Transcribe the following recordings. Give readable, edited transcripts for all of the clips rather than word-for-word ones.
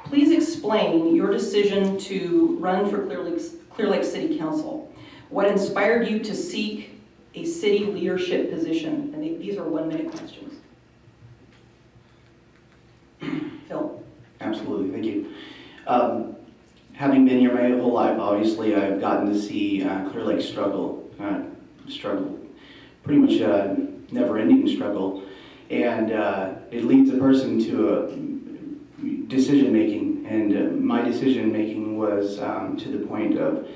Please explain your decision to run for Clear Lake City Council. What inspired you to seek a city leadership position? And these are 1-minute questions. Phil. Absolutely, thank you. Having been here my whole life, obviously I've gotten to see Clear Lake struggle, pretty much a never-ending struggle, and it leads a person to a decision-making, and my decision-making was to the point of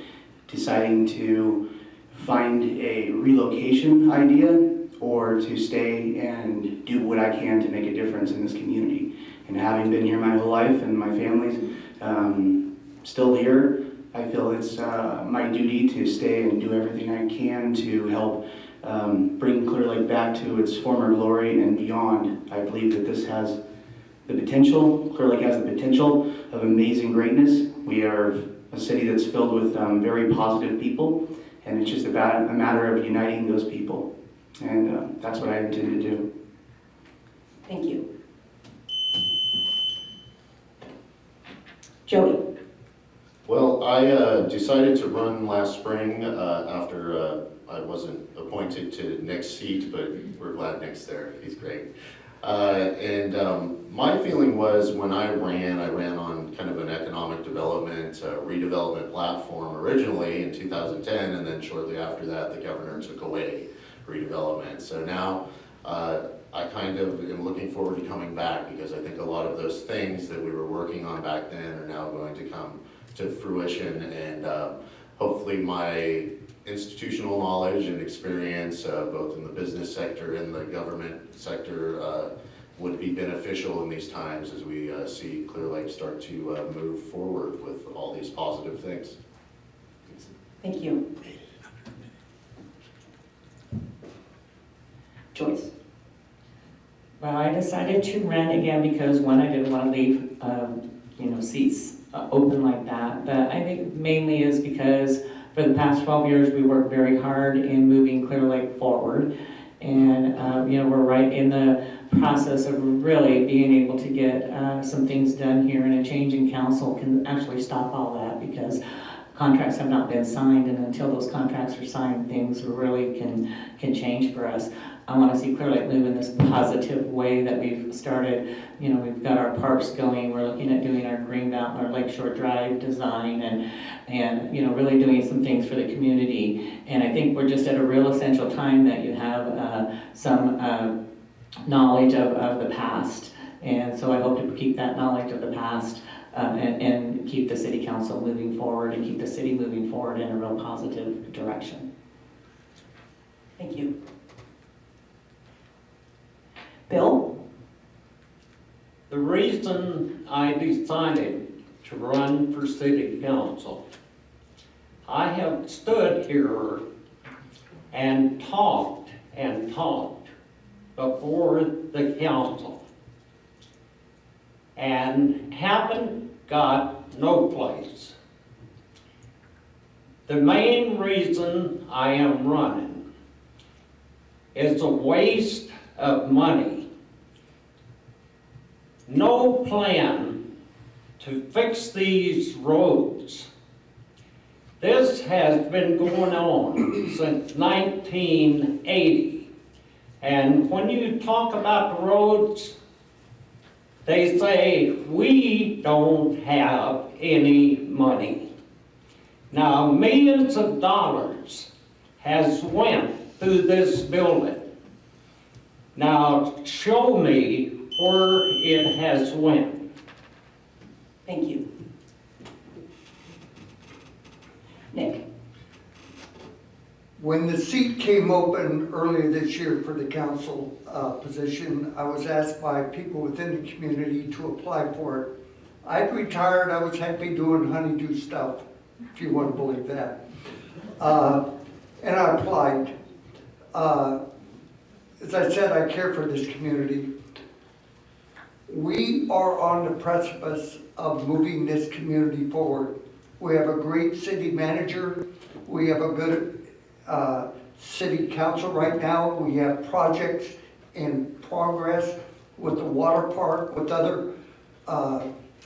deciding to find a relocation idea or to stay and do what I can to make a difference in this community. And having been here my whole life and my family's still here, I feel it's my duty to stay and do everything I can to help bring Clear Lake back to its former glory and beyond. I believe that this has the potential, Clear Lake has the potential of amazing greatness. We are a city that's filled with very positive people, and it's just about a matter of uniting those people. And that's what I intend to do. Thank you. Jody. Well, I decided to run last spring after I wasn't appointed to Nick's seat, but we're glad Nick's there. He's great. My feeling was when I ran on kind of an economic development, redevelopment platform originally in 2010, and then shortly after that, the governor took away redevelopment. So now I kind of am looking forward to coming back, because I think a lot of those things that we were working on back then are now going to come to fruition, and hopefully my institutional knowledge and experience both in the business sector and the government sector would be beneficial in these times as we see Clear Lake start to move forward with all these positive things. Thank you. Joyce. Well, I decided to run again because, one, I didn't want to leave seats open like that, but I think mainly is because for the past 12 years we worked very hard in moving Clear Lake forward, and we're right in the process of really being able to get some things done here, and a change in council can actually stop all that, because contracts have not been signed, and until those contracts are signed, things really can change for us. I want to see Clear Lake move in this positive way that we've started. We've got our parks going. We're looking at doing our greenbelt and our Lakeshore Drive design, and really doing some things for the community. And I think we're just at a real essential time that you have some knowledge of the past. And so I hope to keep that knowledge of the past and keep the city council moving forward and keep the city moving forward in a real positive direction. Thank you. Bill? The reason I decided to run for city council, I have stood here and talked before the council and haven't got no place. The main reason I am running is a waste of money. No plan to fix these roads. This has been going on since 1980. And when you talk about the roads, they say, we don't have any money. Now, millions of dollars has went through this building. Now, show me where it has went. Thank you. Nick. When the seat came open earlier this year for the council position, I was asked by people within the community to apply for it. I'd retired. I was happy doing honeydew stuff, if you want to believe that. And I applied. As I said, I care for this community. We are on the precipice of moving this community forward. We have a great city manager. We have a good city council right now. We have projects in progress with the water park, with other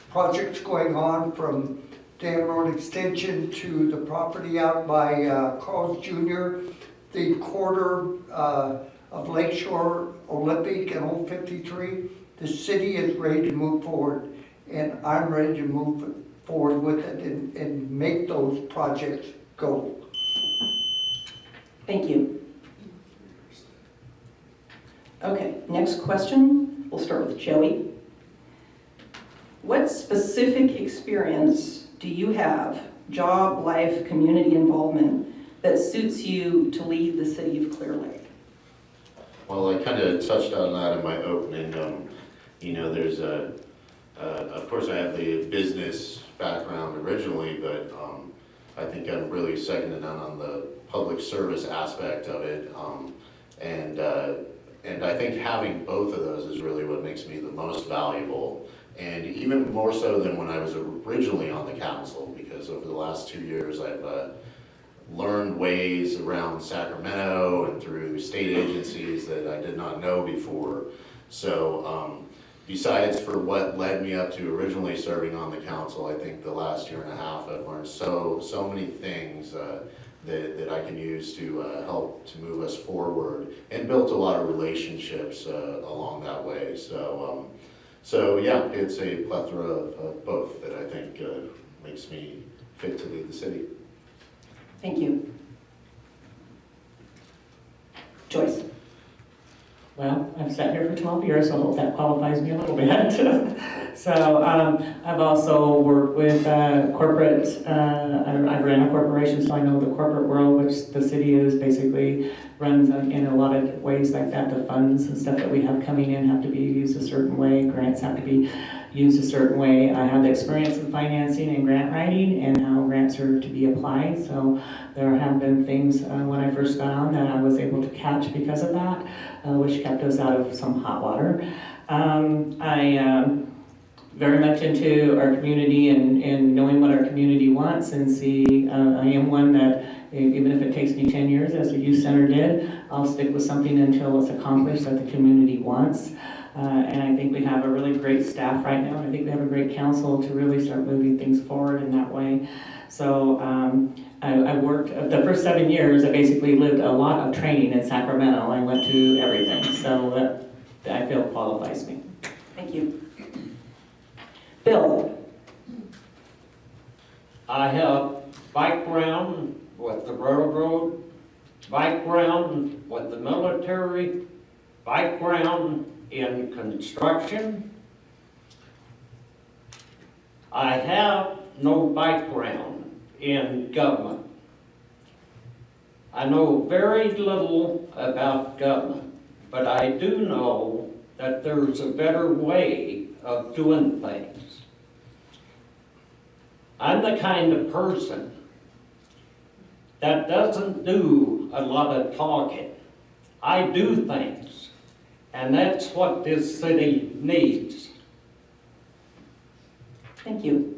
projects going on from Dam Road Extension to the property out by Carl's Jr., the quarter of Lakeshore, Olympic, and Old 53. The city is ready to move forward, and I'm ready to move forward with it and make those projects go. Thank you. Okay, next question. We'll start with Joey. What specific experience do you have, job, life, community involvement, that suits you to lead the city of Clearlake? Well, I kind of touched on that in my opening. You know, there's of course I have the business background originally, but I think I'm really second to none on the public service aspect of it. And I think having both of those is really what makes me the most valuable. And even more so than when I was originally on the council, because over the last 2 years I've learned ways around Sacramento and through state agencies that I did not know before. So besides for what led me up to originally serving on the council, I think the last 1.5 years I've learned so many things that I can use to help to move us forward, and built a lot of relationships along that way. So yeah, it's a plethora of both that I think makes me fit to lead the city. Thank you. Joyce. Well, I've sat here for 12 years, so I hope that qualifies me a little bit. So I've also worked with corporate, I ran a corporation, so I know the corporate world, which the city is basically runs in a lot of ways like that. The funds and stuff that we have coming in have to be used a certain way. Grants have to be used a certain way. I have the experience in financing and grant writing and how grants are to be applied. So there have been things when I first got on that I was able to catch because of that, which kept us out of some hot water. I very much into our community and knowing what our community wants, and see, I am one that even if it takes me 10 years, as the youth center did, I'll stick with something until it's accomplished that the community wants. And I think we have a really great staff right now, and I think we have a great council to really start moving things forward in that way. So I worked, the first 7 years, I basically lived a lot of training in Sacramento. I went to everything, so that I feel qualifies me. Thank you. Bill. I have background with the railroad, background with the military, background in construction. I have no background in government. I know very little about government, but I do know that there's a better way of doing things. I'm the kind of person that doesn't do a lot of talking. I do things, and that's what this city needs. Thank you.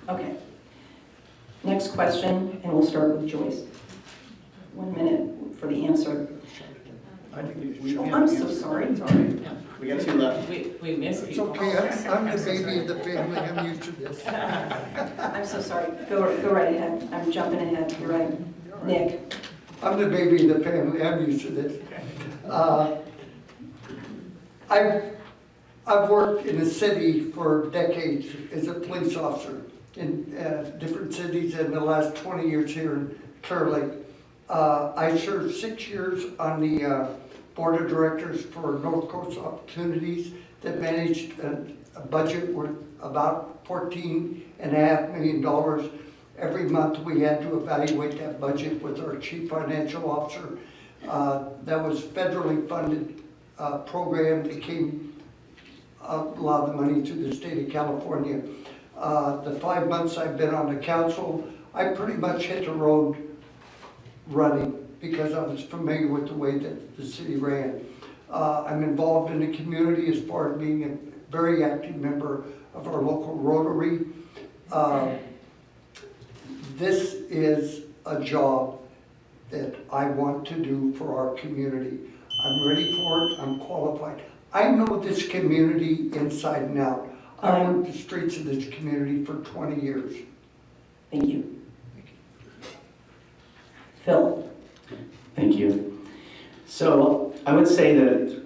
Okay. Next question, and we'll start with Joyce. 1 minute for the answer. Oh, I'm so sorry. We got 2 left. We missed It's people. okay, I'm the baby of the family, I'm used to this. I'm so sorry. Go right ahead. I'm jumping ahead. You're right. Nick. I'm the baby of the family, I'm used to this. I've worked in the city for decades as a police officer in different cities, and the last 20 years here in Clearlake. I served 6 years on the board of directors for North Coast Opportunities that managed a budget worth about $14.5 million. Every month we had to evaluate that budget with our chief financial officer. That was federally funded program that came a lot of the money to the state of California. The 5 months I've been on the council, I pretty much hit the road running because I was familiar with the way that the city ran. I'm involved in the community as far as being a very active member of our local Rotary. This is a job that I want to do for our community. I'm ready for it, I'm qualified. I know this community inside and out. I worked the streets of this community for 20 years. Thank you. Phil? Thank you. So I would say that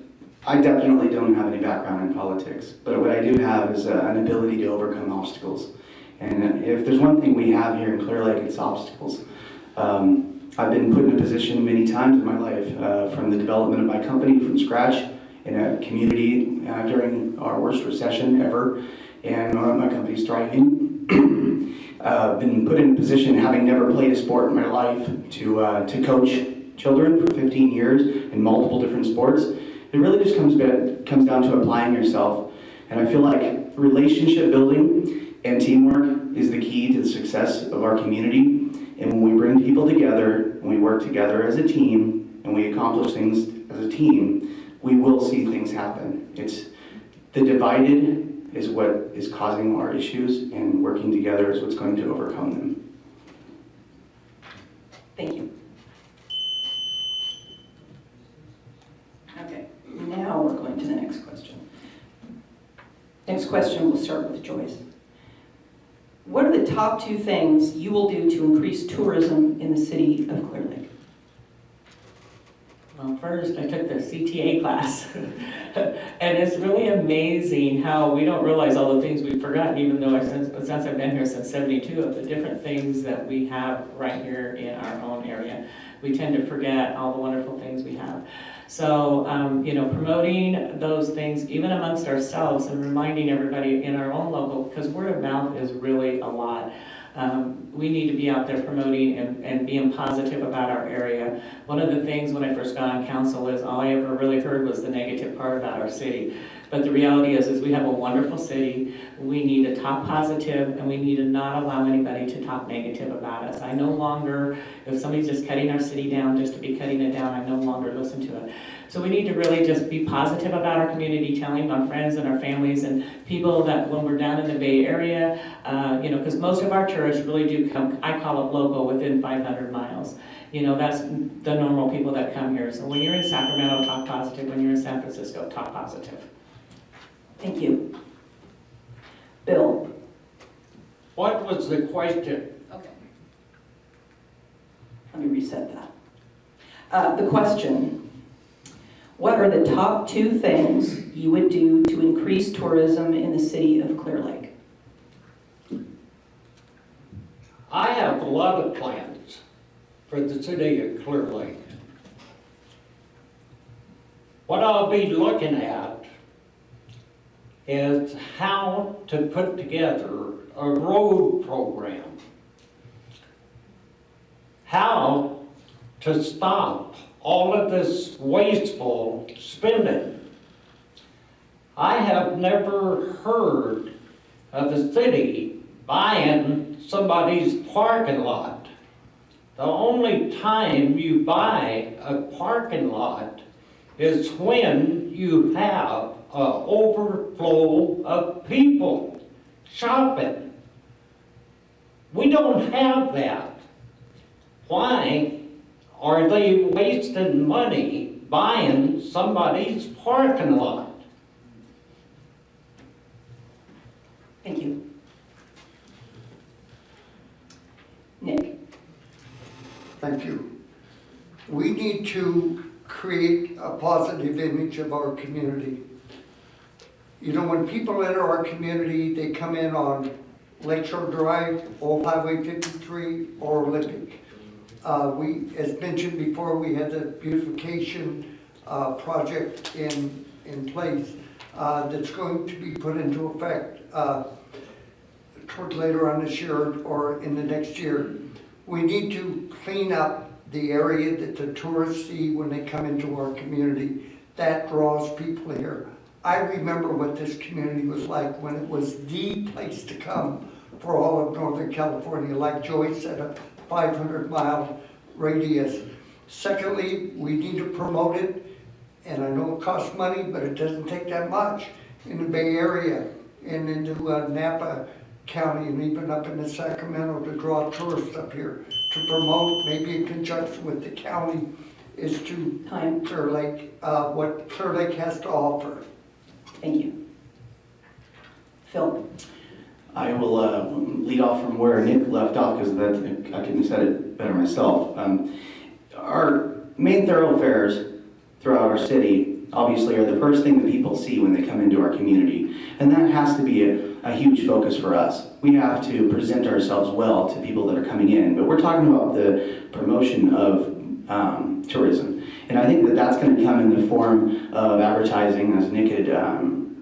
I definitely don't have any background in politics, but what I do have is an ability to overcome obstacles. And if there's one thing we have here in Clear Lake, it's obstacles. I've been put in a position many times in my life, from the development of my company from scratch in a community during our worst recession ever, and my company's thriving. Been put in a position, having never played a sport in my life, to coach children for 15 years in multiple different sports. It really just comes down to applying yourself. And I feel like relationship building and teamwork is the key to the success of our community. And when we bring people together, and we work together as a team, and we accomplish things as a team, we will see things happen. It's the divided is what is causing our issues, and working together is what's going to overcome them. Thank you. Okay, now we're going to the next question. Next question, we'll start with Joyce. What are the top 2 things you will do to increase tourism in the city of Clear Lake? Well, first, I took the CTA class, and it's really amazing how we don't realize all the things we've forgotten, even though since I've been here since '72, of the different things that we have right here in our own area. We tend to forget all the wonderful things we have. So, promoting those things even amongst ourselves and reminding everybody in our own local, because word of mouth is really a lot. We need to be out there promoting and being positive about our area. One of the things when I first got on council is all I ever really heard was the negative part about our city. But the reality is we have a wonderful city. We need to talk positive, and we need to not allow anybody to talk negative about us. I no longer, if somebody's just cutting our city down just to be cutting it down, I no longer listen to it. So we need to really just be positive about our community, telling our friends and our families and people that when we're down in the Bay Area, because most of our tourists really do come, I call it local, within 500 miles. That's the normal people that come here. So when you're in Sacramento, talk positive. When you're in San Francisco, talk positive. Thank you. Bill? What was the question? Okay. Let me reset that. The question, what are the top 2 things you would do to increase tourism in the city of Clear Lake? I have a lot of plans for the city of Clear Lake. What I'll be looking at is how to put together a road program, how to stop all of this wasteful spending. I have never heard of the city buying somebody's parking lot. The only time you buy a parking lot is when you have an overflow of people shopping. We don't have that. Why are they wasting money buying somebody's parking lot? Thank you. Nick? Thank you. We need to create a positive image of our community. When people enter our community, they come in on Lakeshore Drive, Old Highway 53, or Olympic. As mentioned before, we had the beautification project in place that's going to be put into effect toward later on this year or in the next year. We need to clean up the area that the tourists see when they come into our community. That draws people here. I remember what this community was like when it was the place to come for all of Northern California, like Joyce said, a 500-mile radius. Secondly, we need to promote it, and I know it costs money, but it doesn't take that much in the Bay Area and into Napa County and even up into Sacramento to draw tourists up here to promote, maybe in conjunction with the county, is to Clear Lake, what Clear Lake has to offer. Thank you. Phil? I will lead off from where Nick left off because I couldn't have said it better myself. Our main thoroughfares throughout our city obviously are the first thing that people see when they come into our community, and that has to be a huge focus for us. We have to present ourselves well to people that are coming in, but we're talking about the promotion of tourism, and I think that that's going to come in the form of advertising, as Nick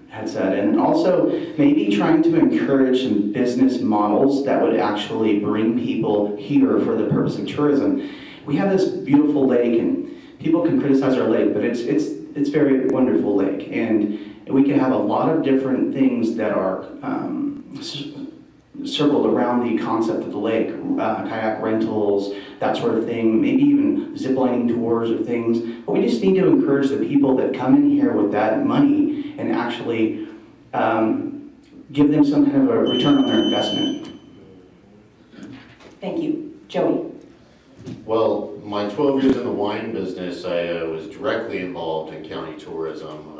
had said, and also maybe trying to encourage some business models that would actually bring people here for the purpose of tourism. We have this beautiful lake, and people can criticize our lake, but it's a very wonderful lake, and we can have a lot of different things that are circled around the concept of the lake, kayak rentals, that sort of thing, maybe even ziplining tours or things. But we just need to encourage the people that come in here with that money and actually give them some kind of a return on their investment. Thank you. Joey? Well, my 12 years in the wine business, I was directly involved in county tourism,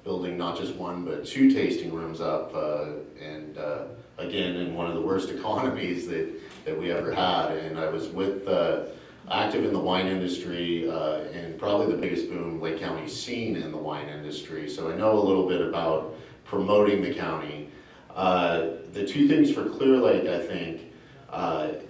building not just one, but 2 tasting rooms up, and again, in one of the worst economies that we ever had. And I was active in the wine industry, and probably the biggest boom Lake County's seen in the wine industry. So I know a little bit about promoting the county. The 2 things for Clearlake, I think,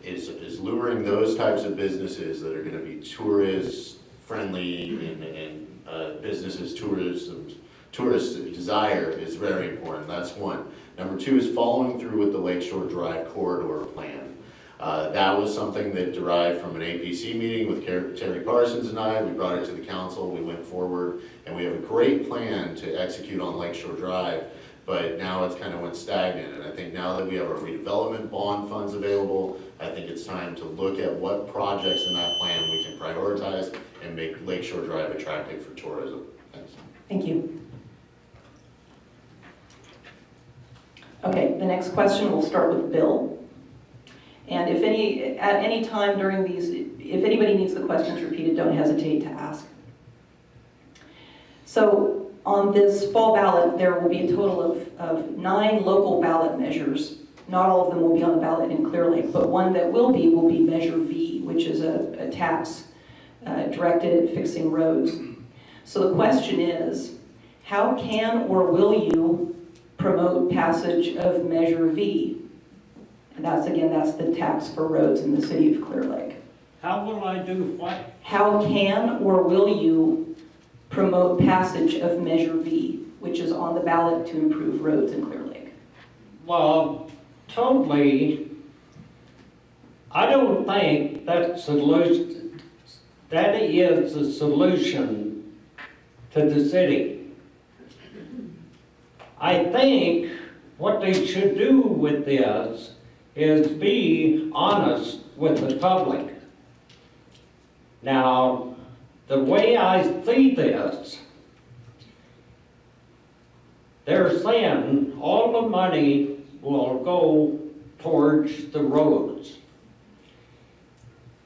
is luring those types of businesses that are going to be tourist friendly and businesses tourists desire is very important. That's one. Number 2 is following through with the Lakeshore Drive corridor plan. That was something that derived from an APC meeting with Terry Parsons and I. We brought it to the council, we went forward, and we have a great plan to execute on Lakeshore Drive. But now it's kind of went stagnant, and I think now that we have our redevelopment bond funds available, I think it's time to look at what projects in that plan we can prioritize and make Lakeshore Drive attractive for tourism. Thanks. Thank you. Okay, the next question will start with Bill. And at any time during these, if anybody needs the questions repeated, don't hesitate to ask. So, on this fall ballot, there will be a total of 9 local ballot measures. Not all of them will be on the ballot in Clearlake, but one that will be Measure V, which is a tax directed at fixing roads. So the question is, how can or will you promote passage of Measure V? And that's the tax for roads in the city of Clearlake. How will I do what? How can or will you promote passage of Measure V, which is on the ballot to improve roads in Clearlake? Well, totally, I don't think that is a solution to the city. I think what they should do with this is be honest with the public. Now, the way I see this, they're saying all the money will go towards the roads.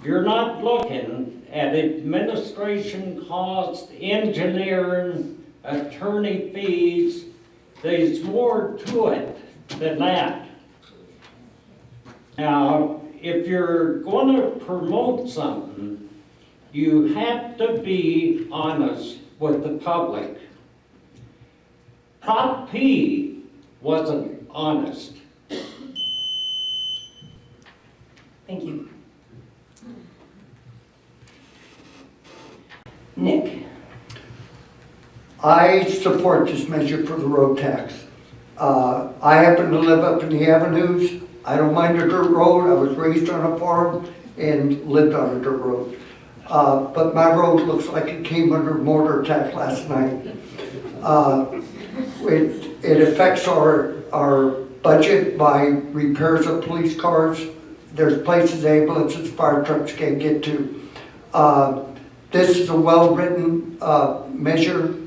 You're not looking at administration costs, engineering, attorney fees. There's more to it than that. Now, if you're going to promote something, you have to be honest with the public. Prop P wasn't honest. Thank you. Nick? I support this measure for the road tax. I happen to live up in the avenues. I don't mind a dirt road. I was raised on a farm and lived on a dirt road. But my road looks like it came under mortar attack last night. It affects our budget by repairs of police cars. There's places ambulances, fire trucks can't get to. This is a well-written measure.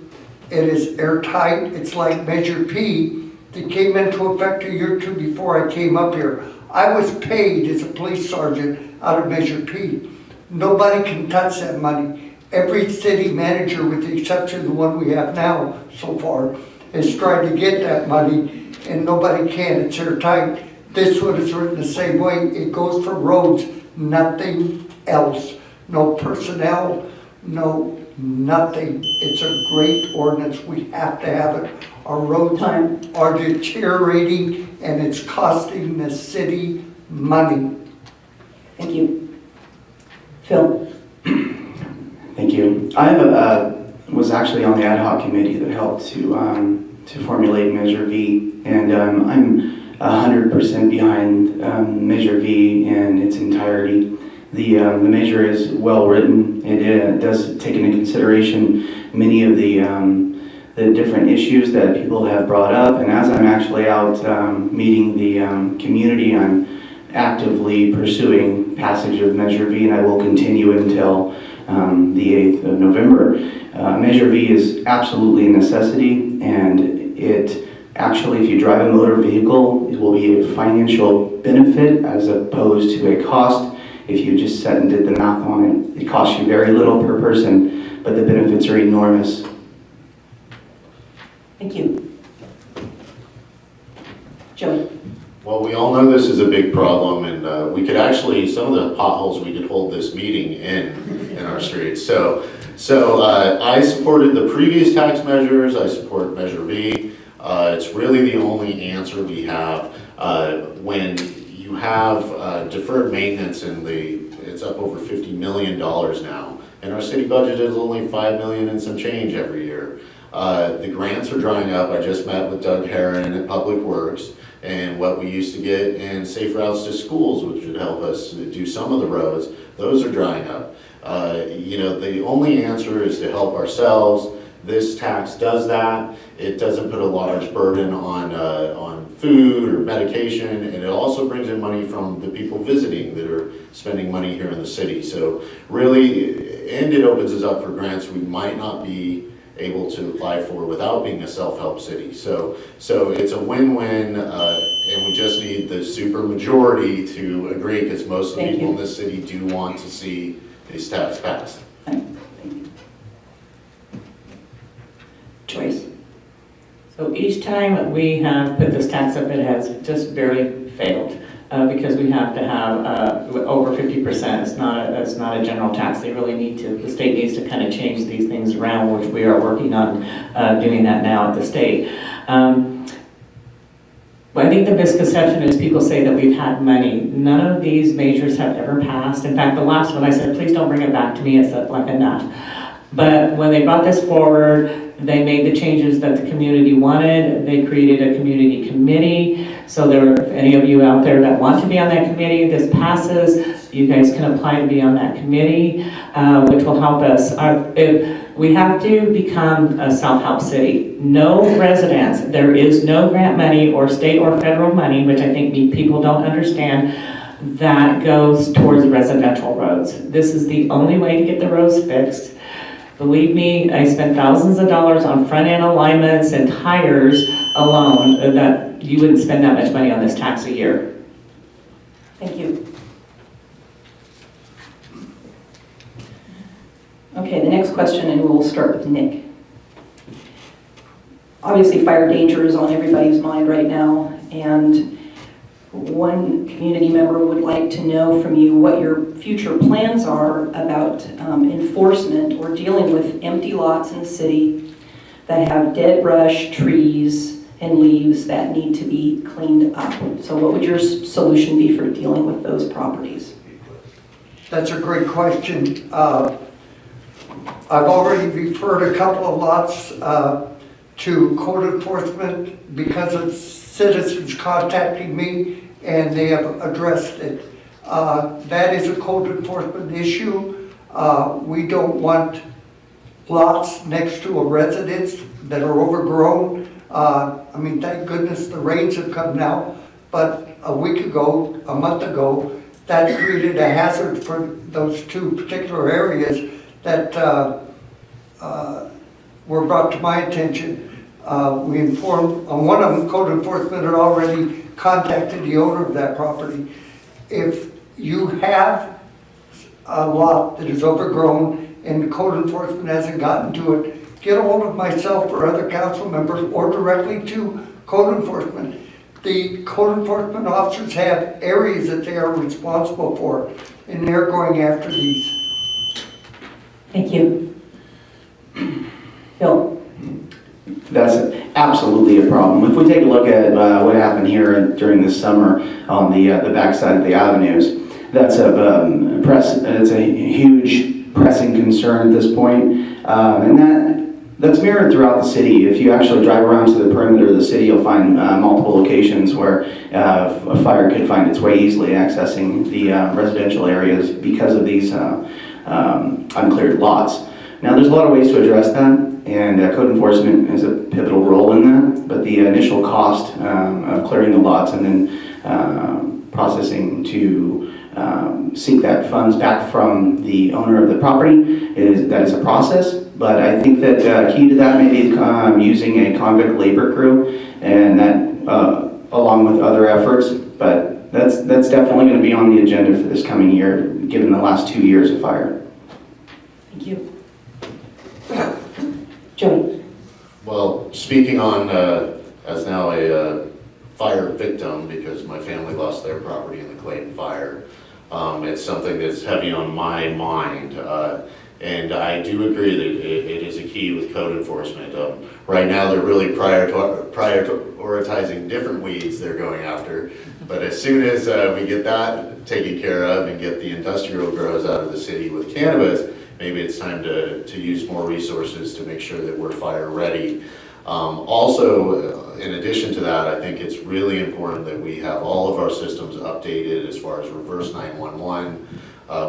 It is airtight. It's like Measure P that came into effect a year or 2 before I came up here. I was paid as a police sergeant out of Measure P. Nobody can touch that money. Every city manager, with the exception of the one we have now so far, is trying to get that money, and nobody can, it's airtight. This one is written the same way, it goes for roads, nothing else. No personnel, no nothing. It's a great ordinance, we have to have it. Our roads are deteriorating and it's costing the city money. Thank you. Phil? Thank you. Was actually on the ad hoc committee that helped to formulate Measure V, and I'm 100% behind Measure V in its entirety. The measure is well written. It does take into consideration many of the different issues that people have brought up, and as I'm actually out meeting the community, I'm actively pursuing passage of Measure V, and I will continue until the 8th of November. Measure V is absolutely a necessity, and it actually, if you drive a motor vehicle, it will be a financial benefit as opposed to a cost. If you just sat and did the math on it, it costs you very little per person, but the benefits are enormous. Thank you. Joey? Well, we all know this is a big problem, and we could actually, some of the potholes, we could hold this meeting in our streets. So I supported the previous tax measures. I support Measure V. It's really the only answer we have when you have deferred maintenance it's up over $50 million now, and our city budget is only $5 million and some change every year. The grants are drying up. I just met with Doug Herron at Public Works, and what we used to get in Safe Routes to Schools, which would help us do some of the roads, those are drying up. The only answer is to help ourselves. This tax does that. It doesn't put a large burden on food or medication, and it also brings in money from the people visiting that are spending money here in the city. So really, and it opens us up for grants we might not be able to apply for without being a self-help city. So it's a win-win, and we just need the super majority to agree, because most of the people in this city do want to see these taxes passed. Joyce? So each time we have put this tax up, it has just barely failed because we have to have over 50%. It's not a general tax. They really need to, the state needs to kind of change these things around, which we are working on doing that now at the state. But I think the misconception is people say that we've had money. None of these measures have ever passed. In fact, the last one I said, please don't bring it back to me. It's like enough. But when they brought this forward, they made the changes that the community wanted. They created a community committee. So if any of you out there that want to be on that committee, this passes, you guys can apply to be on that committee, which will help us. We have to become a self-help city. No residents, there is no grant money or state or federal money, which I think people don't understand, that goes towards residential roads. This is the only way to get the roads fixed. Believe me, I spent thousands of dollars on front-end alignments and tires alone, that you wouldn't spend that much money on this tax a year. Thank you. Okay, the next question, and we'll start with Nick. Obviously, fire danger is on everybody's mind right now, and one community member would like to know from you what your future plans are about enforcement or dealing with empty lots in the city that have dead brush, trees, and leaves that need to be cleaned up. So what would your solution be for dealing with those properties? That's a great question. I've already referred a couple of lots to code enforcement because of citizens contacting me, and they have addressed it. That is a code enforcement issue. We don't want lots next to a residence that are overgrown. Thank goodness the rains have come now, but a month ago, that created a hazard for those two particular areas that were brought to my attention. We informed, on one of them, code enforcement had already contacted the owner of that property. If you have a lot that is overgrown and code enforcement hasn't gotten to it, get a hold of myself or other council members or directly to code enforcement. The code enforcement officers have areas that they are responsible for, and they're going after these. Thank you. Phil? That's absolutely a problem. If we take a look at what happened here during this summer on the backside of the avenues, that's it's a huge pressing concern at this point, and that's mirrored throughout the city. If you actually drive around to the perimeter of the city, you'll find multiple locations where a fire could find its way easily accessing the residential areas because of these uncleared lots. Now, there's a lot of ways to address that, and code enforcement has a pivotal role in that, but the initial cost of clearing the lots and then processing to seek that funds back from the owner of the property is a process. But I think that key to that may be using a convict labor crew, and that along with other efforts. But that's definitely going to be on the agenda for this coming year, given the last 2 years of fire. Thank you. Joey? Well, speaking on, as now a fire victim, because my family lost their property in the Clayton fire, it's something that's heavy on my mind. And I do agree that it is a key with code enforcement. Right now, they're really prioritizing different weeds they're going after. But as soon as we get that taken care of and get the industrial grows out of the city with cannabis, maybe it's time to use more resources to make sure that we're fire ready. Also, in addition to that, I think it's really important that we have all of our systems updated as far as reverse 911.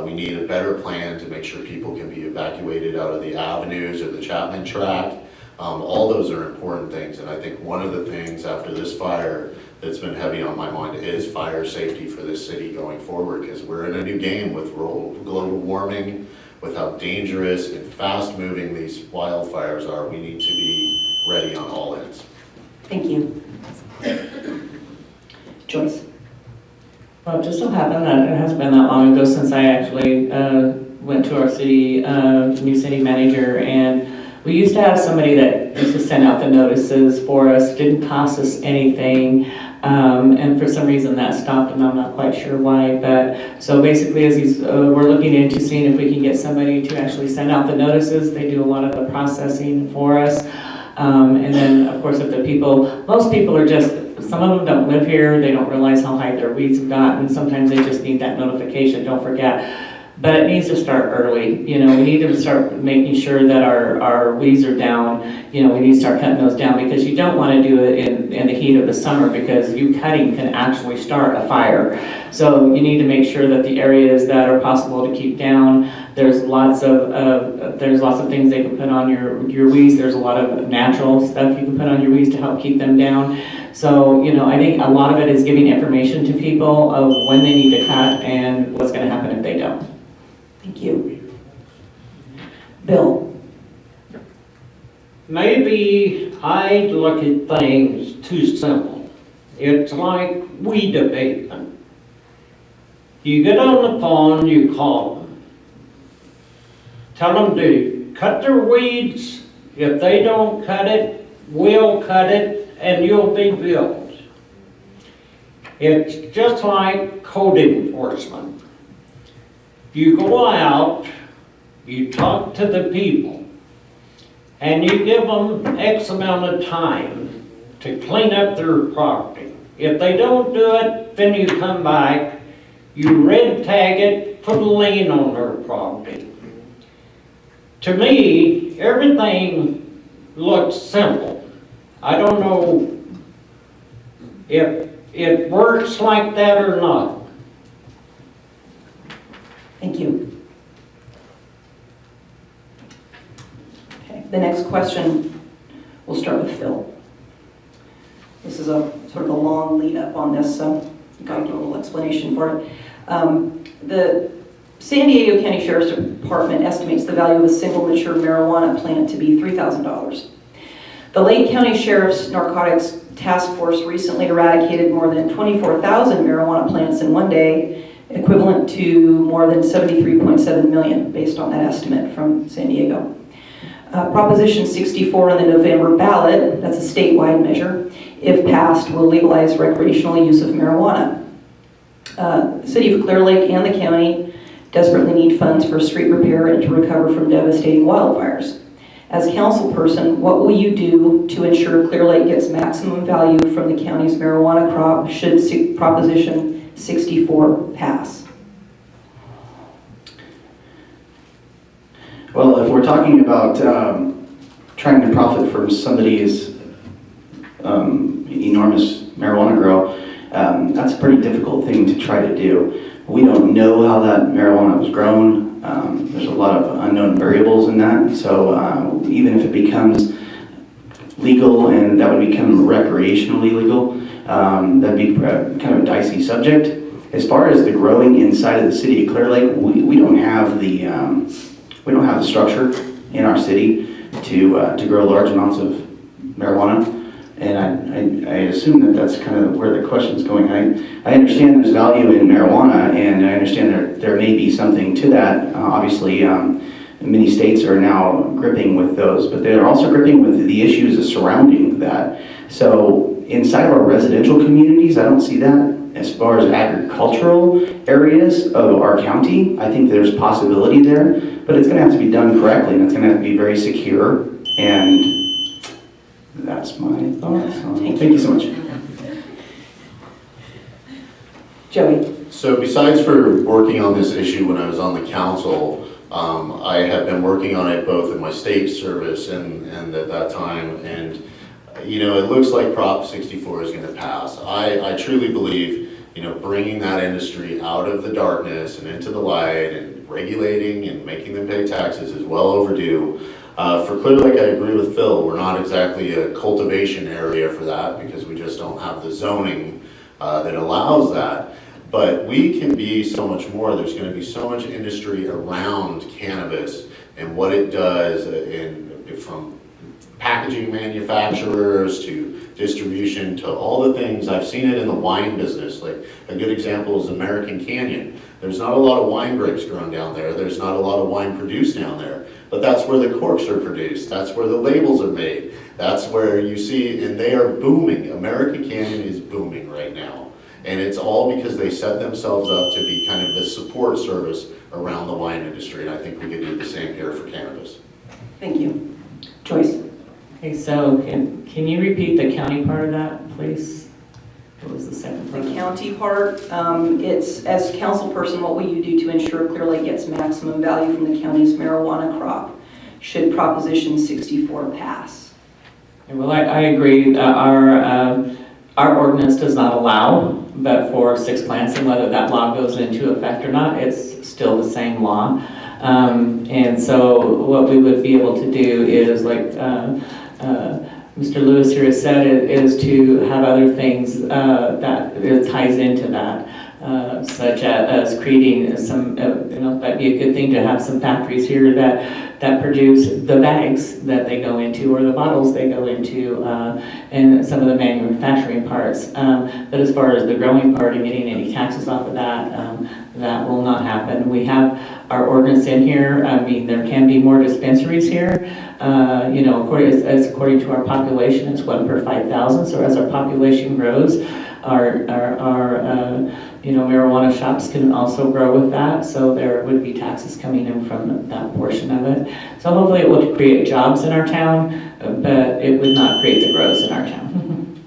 We need a better plan to make sure people can be evacuated out of the avenues or the Chapman tract. All those are important things, and I think one of the things after this fire that's been heavy on my mind is fire safety for this city going forward, because we're in a new game with global warming, with how dangerous and fast moving these wildfires are. We need to be ready on all ends. Thank you. Joyce? Well, it just so happened that it hasn't been that long ago since I actually went to our city, new city manager, and we used to have somebody that used to send out the notices for us, didn't cost us anything, and for some reason that stopped, and I'm not quite sure why, but so basically as we're looking into seeing if we can get somebody to actually send out the notices. They do a lot of the processing for us, and then of course if most people are just, some of them don't live here, they don't realize how high their weeds have gotten, sometimes they just need that notification, don't forget. But it needs to start early. You know, we need to start making sure that our weeds are down. You know, we need to start cutting those down, because you don't want to do it in the heat of the summer, because you cutting can actually start a fire. So you need to make sure that the areas that are possible to keep down, there's lots of things they can put on your weeds. There's a lot of natural stuff you can put on your weeds to help keep them down. So, you know, I think a lot of it is giving information to people of when they need to cut and what's going to happen if they don't. Thank you. Bill? Maybe I look at things too simple. It's like weed abatement. You get on the phone, you call them. Tell them to cut their weeds. If they don't cut it, we'll cut it, and you'll be billed. It's just like code enforcement. You go out, you talk to the people, and you give them X amount of time to clean up their property. If they don't do it, then you come back, you red tag it, put a lien on their property. To me, everything looks simple. I don't know if it works like that or not. Thank you. Okay, the next question, we'll start with Phil. This is a sort of a long lead up on this, so I've got to give a little explanation for it. The San Diego County Sheriff's Department estimates the value of a single mature marijuana plant to be $3,000. The Lake County Sheriff's Narcotics Task Force recently eradicated more than 24,000 marijuana plants in one day, equivalent to more than 73.7 million, based on that estimate from San Diego. Proposition 64 on the November ballot, that's a statewide measure, if passed, will legalize recreational use of marijuana. The City of Clearlake and the county desperately need funds for street repair and to recover from devastating wildfires. As councilperson, what will you do to ensure Clearlake gets maximum value from the county's marijuana crop should Proposition 64 pass? Well, if we're talking about trying to profit from somebody's enormous marijuana grow, that's a pretty difficult thing to try to do. We don't know how that marijuana was grown. There's a lot of unknown variables in that. So even if it becomes legal and that would become recreationally legal, that'd be kind of a dicey subject. As far as the growing inside of the city of Clearlake, we don't have the structure in our city to grow large amounts of marijuana. And I assume that that's kind of where the question's going. I understand there's value in marijuana, and I understand there may be something to that. Obviously, many states are now gripping with those, but they're also gripping with the issues surrounding that. So inside of our residential communities, I don't see that. As far as agricultural areas of our county, I think there's possibility there, but it's going to have to be done correctly, and it's going to have to be very secure, and that's my thoughts. Thank you so much. Joey? So besides for working on this issue when I was on the council, I have been working on it both in my state service and at that time, and you know, it looks like Prop 64 is going to pass. I truly believe, you know, bringing that industry out of the darkness and into the light and regulating and making them pay taxes is well overdue. For Clearlake, I agree with Phil. We're not exactly a cultivation area for that because we just don't have the zoning that allows that. But we can be so much more. There's going to be so much industry around cannabis and what it does from packaging manufacturers to distribution to all the things. I've seen it in the wine business. Like a good example is American Canyon. There's not a lot of wine grapes grown down there. There's not a lot of wine produced down there. But that's where the corks are produced. That's where the labels are made. That's where you see, and they are booming. American Canyon is booming right now. And it's all because they set themselves up to be kind of the support service around the wine industry. And I think we could do the same here for cannabis. Thank you. Joyce? Okay, so can you repeat the county part of that, please? What was the second part? The county part, it's, as councilperson, what will you do to ensure Clearlake gets maximum value from the county's marijuana crop should Proposition 64 pass? Well, I agree. Our ordinance does not allow but for 6 plants, and whether that law goes into effect or not, it's still the same law. And so what we would be able to do is, like Mr. Lewis here has said, is to have other things that it ties into that, such as creating some, that'd be a good thing to have some factories here that produce the bags that they go into or the bottles they go into, and some of the manufacturing parts. But as far as the growing part and getting any taxes off of that, that will not happen. We have our ordinance in here. I mean, there can be more dispensaries here. According to our population, it's 1 per 5,000. So as our population grows, our marijuana shops can also grow with that. So there would be taxes coming in from that portion of it. So hopefully it will create jobs in our town, but it would not create the growth in our town.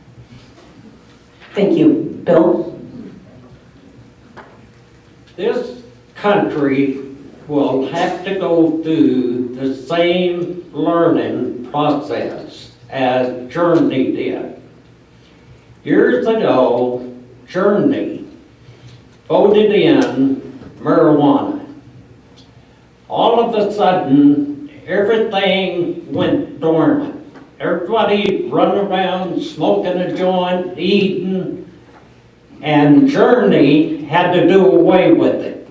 Thank you. Bill? This country will have to go through the same learning process as Germany did. Years ago, Germany voted in marijuana. All of a sudden, everything went dormant. Everybody run around smoking a joint, eating, and Germany had to do away with it.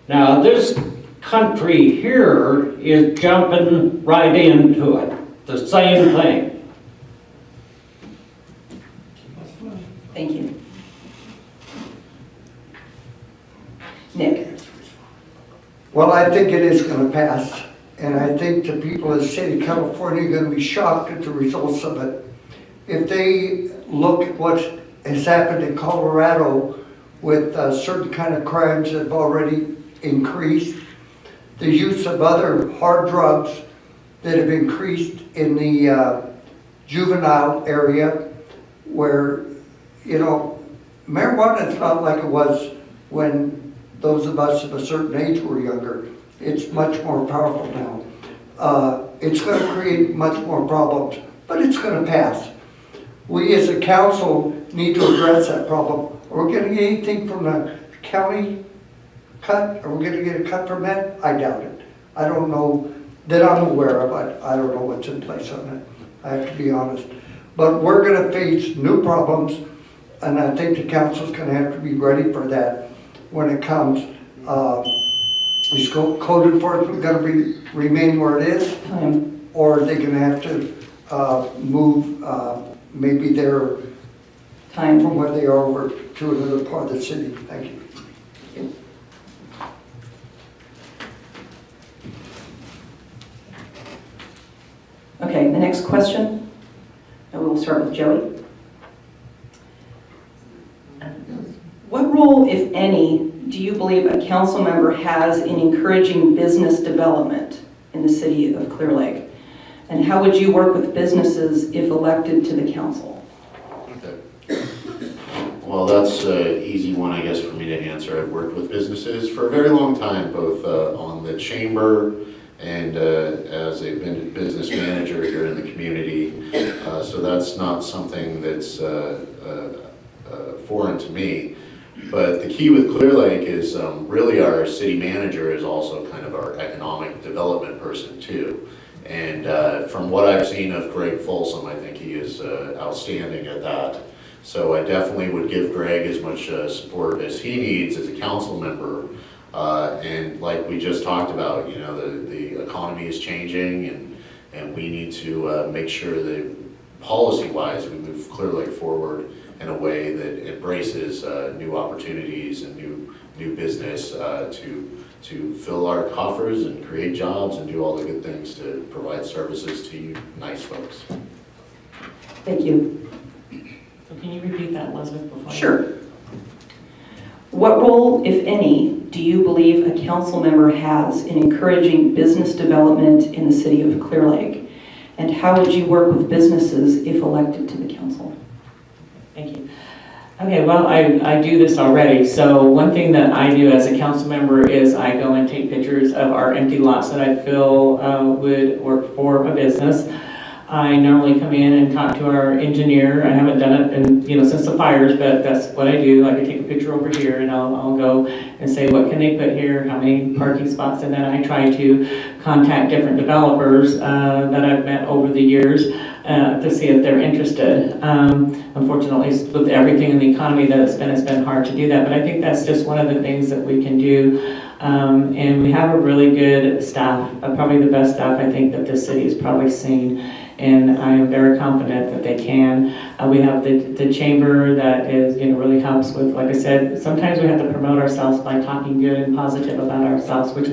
Now this country here is jumping right into it, the same thing. Thank you. Nick? Well, I think it is going to pass, and I think the people of the state of California are gonna be shocked at the results of it. If they look at what has happened in Colorado with certain kind of crimes that have already increased, the use of other hard drugs that have increased in the juvenile area, where, you know, marijuana is not like it was when those of us of a certain age were younger. It's much more powerful now. It's going to create much more problems, but it's going to pass. We as a council need to address that problem. Are we going to get anything from the county cut? Are we going to get a cut from that? I doubt it. I don't know that I'm aware of. I don't know what's in place on it. I have to be honest. But we're going to face new problems, and I think the council's going to have to be ready for that when it comes. Is code enforcement going to remain where it is? Or are they going to have to move maybe their time from where they are over to another part of the city? Thank you. Okay, the next question, and we'll start with Joey. What role, if any, do you believe a council member has in encouraging business development in the city of Clearlake? And how would you work with businesses if elected to the council? Okay. Well, that's an easy one, I guess, for me to answer. I've worked with businesses for a very long time, both on the chamber and as a business manager here in the community. So that's not something that's foreign to me. But the key with Clearlake is really our city manager is also kind of our economic development person too. And from what I've seen of Greg Folsom, I think he is outstanding at that. So I definitely would give Greg as much support as he needs as a council member. And like we just talked about, you know, the economy is changing, and we need to make sure that policy-wise we move Clearlake forward in a way that embraces new opportunities and new business to fill our coffers and create jobs and do all the good things to provide services to you nice folks. Thank you. So can you repeat that, Elizabeth, before? Sure. What role, if any, do you believe a council member has in encouraging business development in the city of Clearlake? And how would you work with businesses if elected to the council? Thank you. Okay, well, I do this already. So one thing that I do as a council member is I go and take pictures of our empty lots that I feel would work for a business. I normally come in and talk to our engineer. I haven't done it since the fires, but that's what I do. I can take a picture over here and I'll go and say, what can they put here? How many parking spots? And then I try to contact different developers that I've met over the years to see if they're interested. Unfortunately, with everything in the economy that it's been hard to do that, but I think that's just one of the things that we can do. And we have a really good staff, probably the best staff I think that this city has probably seen. And I am very confident that they can. We have the chamber that is, really helps with, like I said, sometimes we have to promote ourselves by talking good and positive about ourselves, which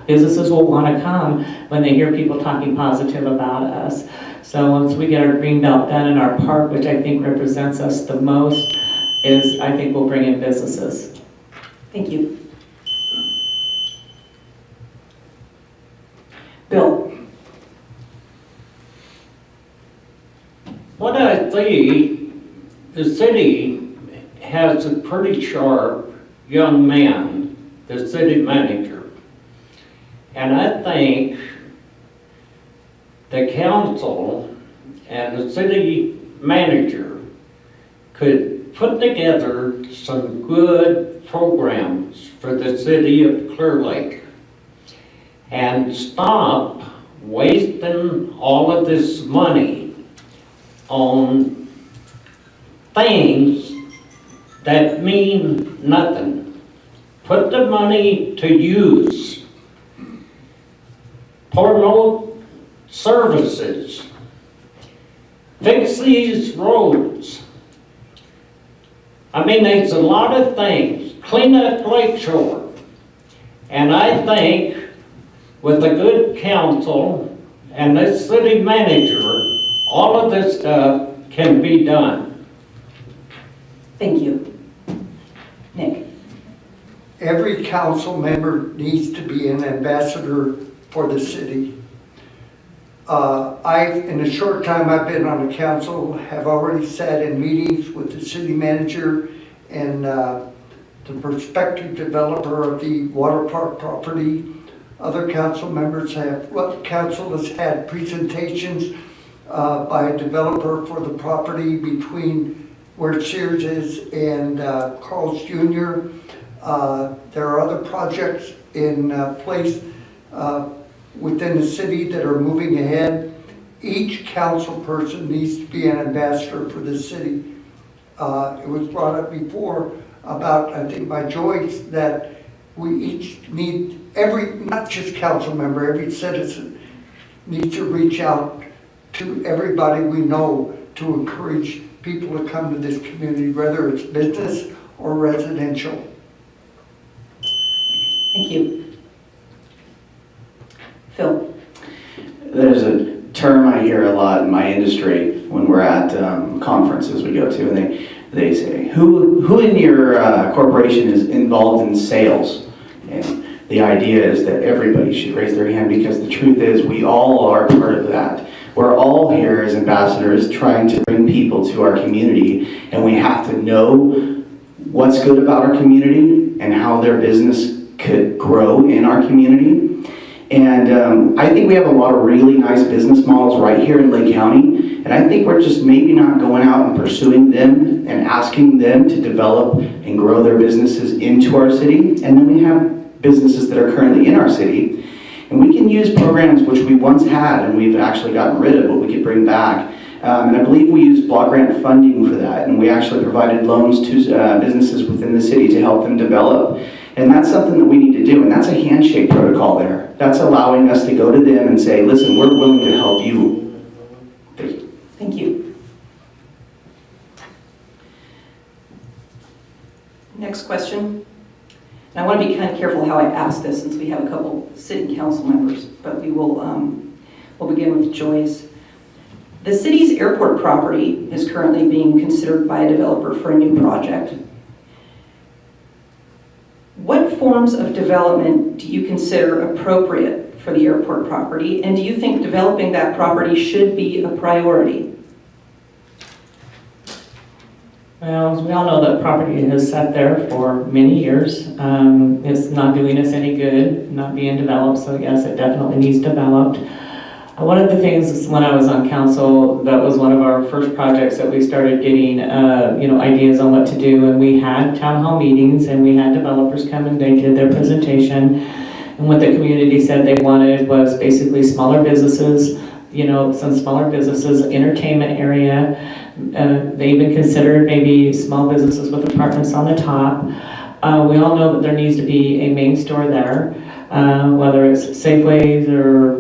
businesses will want to come when they hear people talking positive about us. So once we get our green belt done in our park, which I think represents us the most, I think we'll bring in businesses. Thank you. Bill. What I see, the city has a pretty sharp young man, the city manager. And I think the council and the city manager could put together some good programs for the city of Clearlake and stop wasting all of this money on things that mean nothing. Put the money to use. Promote services. Fix these roads. I mean, there's a lot of things. Clean up Lakeshore. And I think with a good council and this city manager, all of this stuff can be done. Thank you. Nick? Every council member needs to be an ambassador for the city. In the short time I've been on the council, have already sat in meetings with the city manager and the prospective developer of the water park property. Other council members council has had presentations by a developer for the property between where Sears is and Carl's Jr. There are other projects in place within the city that are moving ahead. Each council person needs to be an ambassador for the city. It was brought up before about, I think by Joyce, that we each need, not just council member, every citizen needs to reach out to everybody we know to encourage people to come to this community, whether it's business or residential. Thank you. Phil? There's a term I hear a lot in my industry when we're at conferences we go to, and they say, who in your corporation is involved in sales? And the idea is that everybody should raise their hand, because the truth is we all are part of that. We're all here as ambassadors trying to bring people to our community, and we have to know what's good about our community and how their business could grow in our community. And I think we have a lot of really nice business models right here in Lake County, and I think we're just maybe not going out and pursuing them and asking them to develop and grow their businesses into our city. And then we have businesses that are currently in our city, and we can use programs which we once had and we've actually gotten rid of, but we could bring back. And I believe we used block grant funding for that, and we actually provided loans to businesses within the city to help them develop. And that's something that we need to do, and that's a handshake protocol there. That's allowing us to go to them and say, listen, we're willing to help you. Thank you. Thank you. Next question. And I want to be kind of careful how I ask this, since we have a couple city council members, but we'll begin with Joyce. The city's airport property is currently being considered by a developer for a new project. What forms of development do you consider appropriate for the airport property, and do you think developing that property should be a priority? Well, as we all know, that property has sat there for many years. It's not doing us any good, not being developed, so yes, it definitely needs developed. One of the things is when I was on council, that was one of our first projects that we started getting, ideas on what to do, and we had town hall meetings, and we had developers come and they did their presentation, and what the community said they wanted was basically smaller businesses, some smaller businesses, entertainment area. They even considered maybe small businesses with apartments on the top. We all know that there needs to be a main store there. Whether it's Safeways or,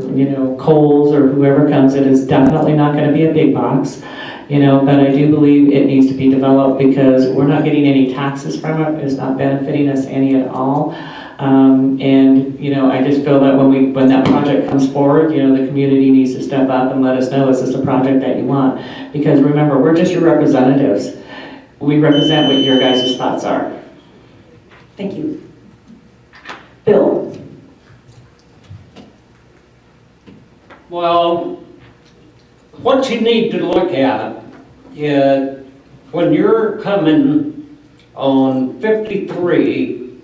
Kohl's or whoever comes, it is definitely not going to be a big box, but I do believe it needs to be developed because we're not getting any taxes from it. It's not benefiting us any at all. I just feel that when that project comes forward, the community needs to step up and let us know, is this a project that you want? Because remember, we're just your representatives. We represent what your guys' thoughts are. Thank you. Bill? Well, what you need to look at is when you're coming on 53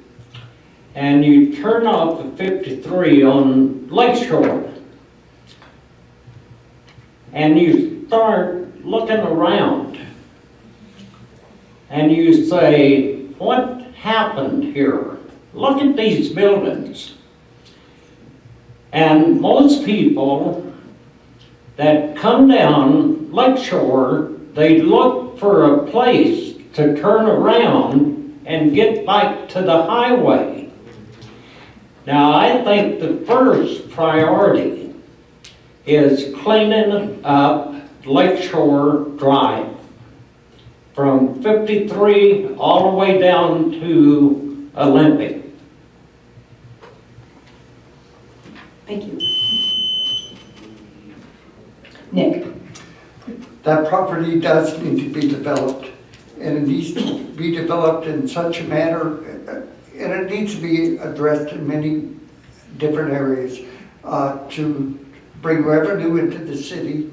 and you turn off the 53 on Lakeshore and you start looking around and you say, what happened here? Look at these buildings. And most people that come down Lakeshore, they look for a place to turn around and get back to the highway. Now, I think the first priority is cleaning up Lakeshore Drive from 53 all the way down to Olympic. Thank you. Nick? That property does need to be developed, and it needs to be developed in such a manner, and it needs to be addressed in many different areas to bring revenue into the city,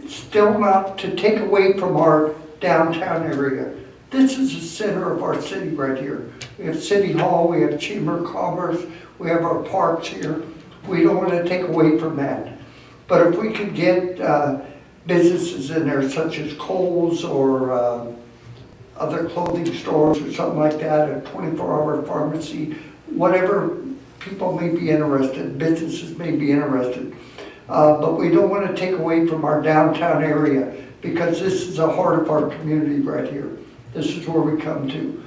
still not to take away from our downtown area. This is the center of our city right here. We have City Hall, we have Chamber of Commerce, we have our parks here. We don't want to take away from that. But if we could get businesses in there such as Kohl's or other clothing stores or something like that, a 24-hour pharmacy, whatever people may be interested, businesses may be interested. But we don't want to take away from our downtown area because this is the heart of our community right here. This is where we come to.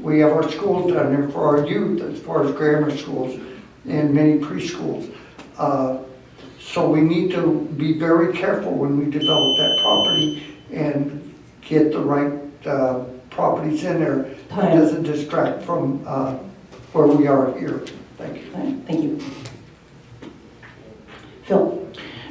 We have our schools down there for our youth as far as grammar schools and many preschools. So we need to be very careful when we develop that property and get the right properties in there. It doesn't distract from where we are here. Thank you. Thank you. Phil?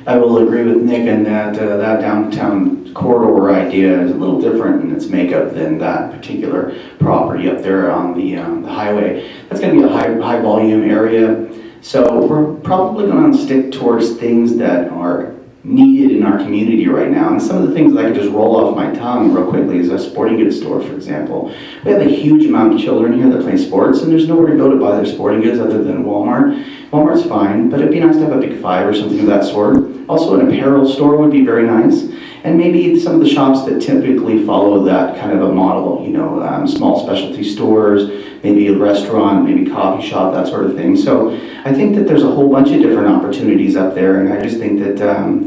I will agree with Nick in that that downtown corridor idea is a little different in its makeup than that particular property up there on the highway. That's going to be a high volume area, so we're probably going to stick towards things that are needed in our community right now. And some of the things that I could just roll off my tongue real quickly is a sporting goods store, for example. We have a huge amount of children here that play sports, and there's nowhere to go to buy their sporting goods other than Walmart. Walmart's fine, but it'd be nice to have a Big Five or something of that sort. Also, an apparel store would be very nice. And maybe some of the shops that typically follow that kind of a model, you know, small specialty stores, maybe a restaurant, maybe coffee shop, that sort of thing. So I think that there's a whole bunch of different opportunities up there, and I just think that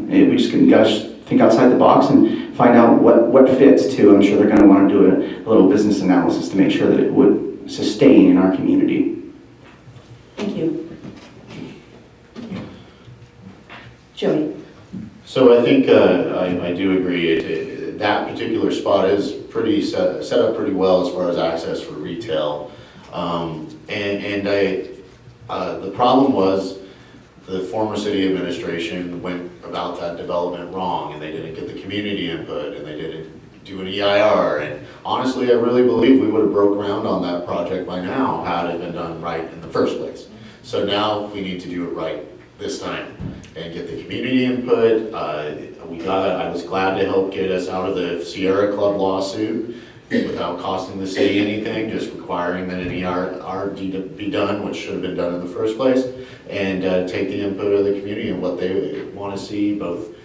we just gotta think outside the box and find out what fits too. I'm sure they're gonna wanna do a little business analysis to make sure that it would sustain in our community. Thank you. Joey? So I think I do agree. That particular spot is pretty set up pretty well as far as access for retail. The problem was the former city administration went about that development wrong, and they didn't get the community input, and they didn't do an EIR. And honestly, I really believe we would have broke ground on that project by now had it been done right in the first place. So now we need to do it right this time and get the community input. I was glad to help get us out of the Sierra Club lawsuit without costing the city anything, just requiring that an ERD be done, which should have been done in the first place, and take the input of the community and what they want to see, both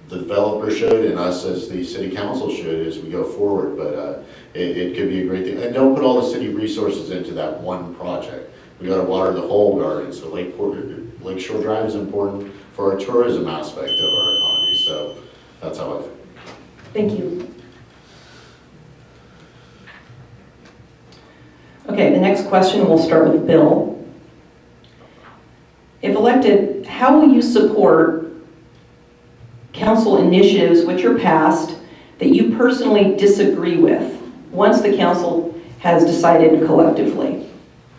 the developer should and us as the city council should as we go forward. But it could be a great thing. And don't put all the city resources into that one project. We got to water the whole garden. So Lakeshore Drive is important for our tourism aspect of our economy. So that's how I feel. Thank you. Okay, the next question, we'll start with Bill. If elected, how will you support council initiatives which are passed that you personally disagree with once the council has decided collectively?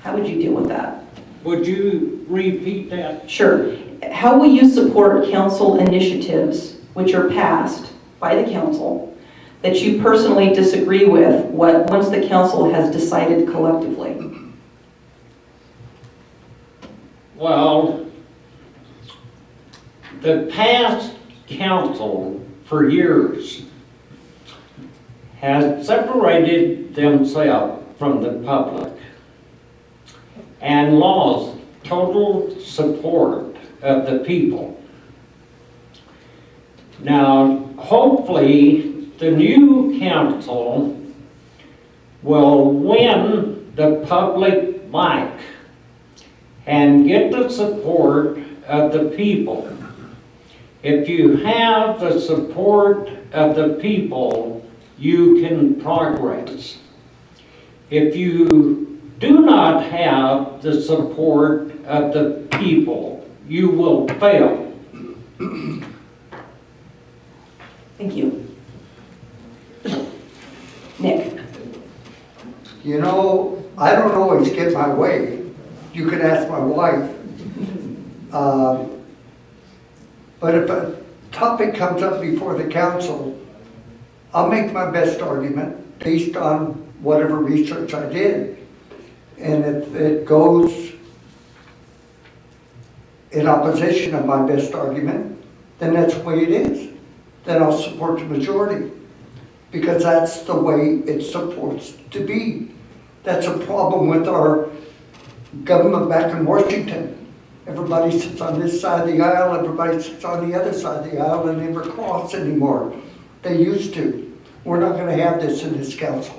How would you deal with that? Would you repeat that? Sure. How will you support council initiatives which are passed by the council that you personally disagree with once the council has decided collectively? Well, the past council for years has separated themselves from the public and lost total support of the people. Now, hopefully, the new council will win the public back and get the support of the people. If you have the support of the people, you can progress. If you do not have the support of the people, you will fail. Thank you. Nick? You know, I don't always get my way. You can ask my wife. But if a topic comes up before the council, I'll make my best argument based on whatever research I did. And if it goes in opposition of my best argument, then that's the way it is. Then I'll support the majority, because that's the way it's supposed to be. That's a problem with our government back in Washington. Everybody sits on this side of the aisle, everybody sits on the other side of the aisle, and never cross anymore. They used to. We're not gonna have this in this council.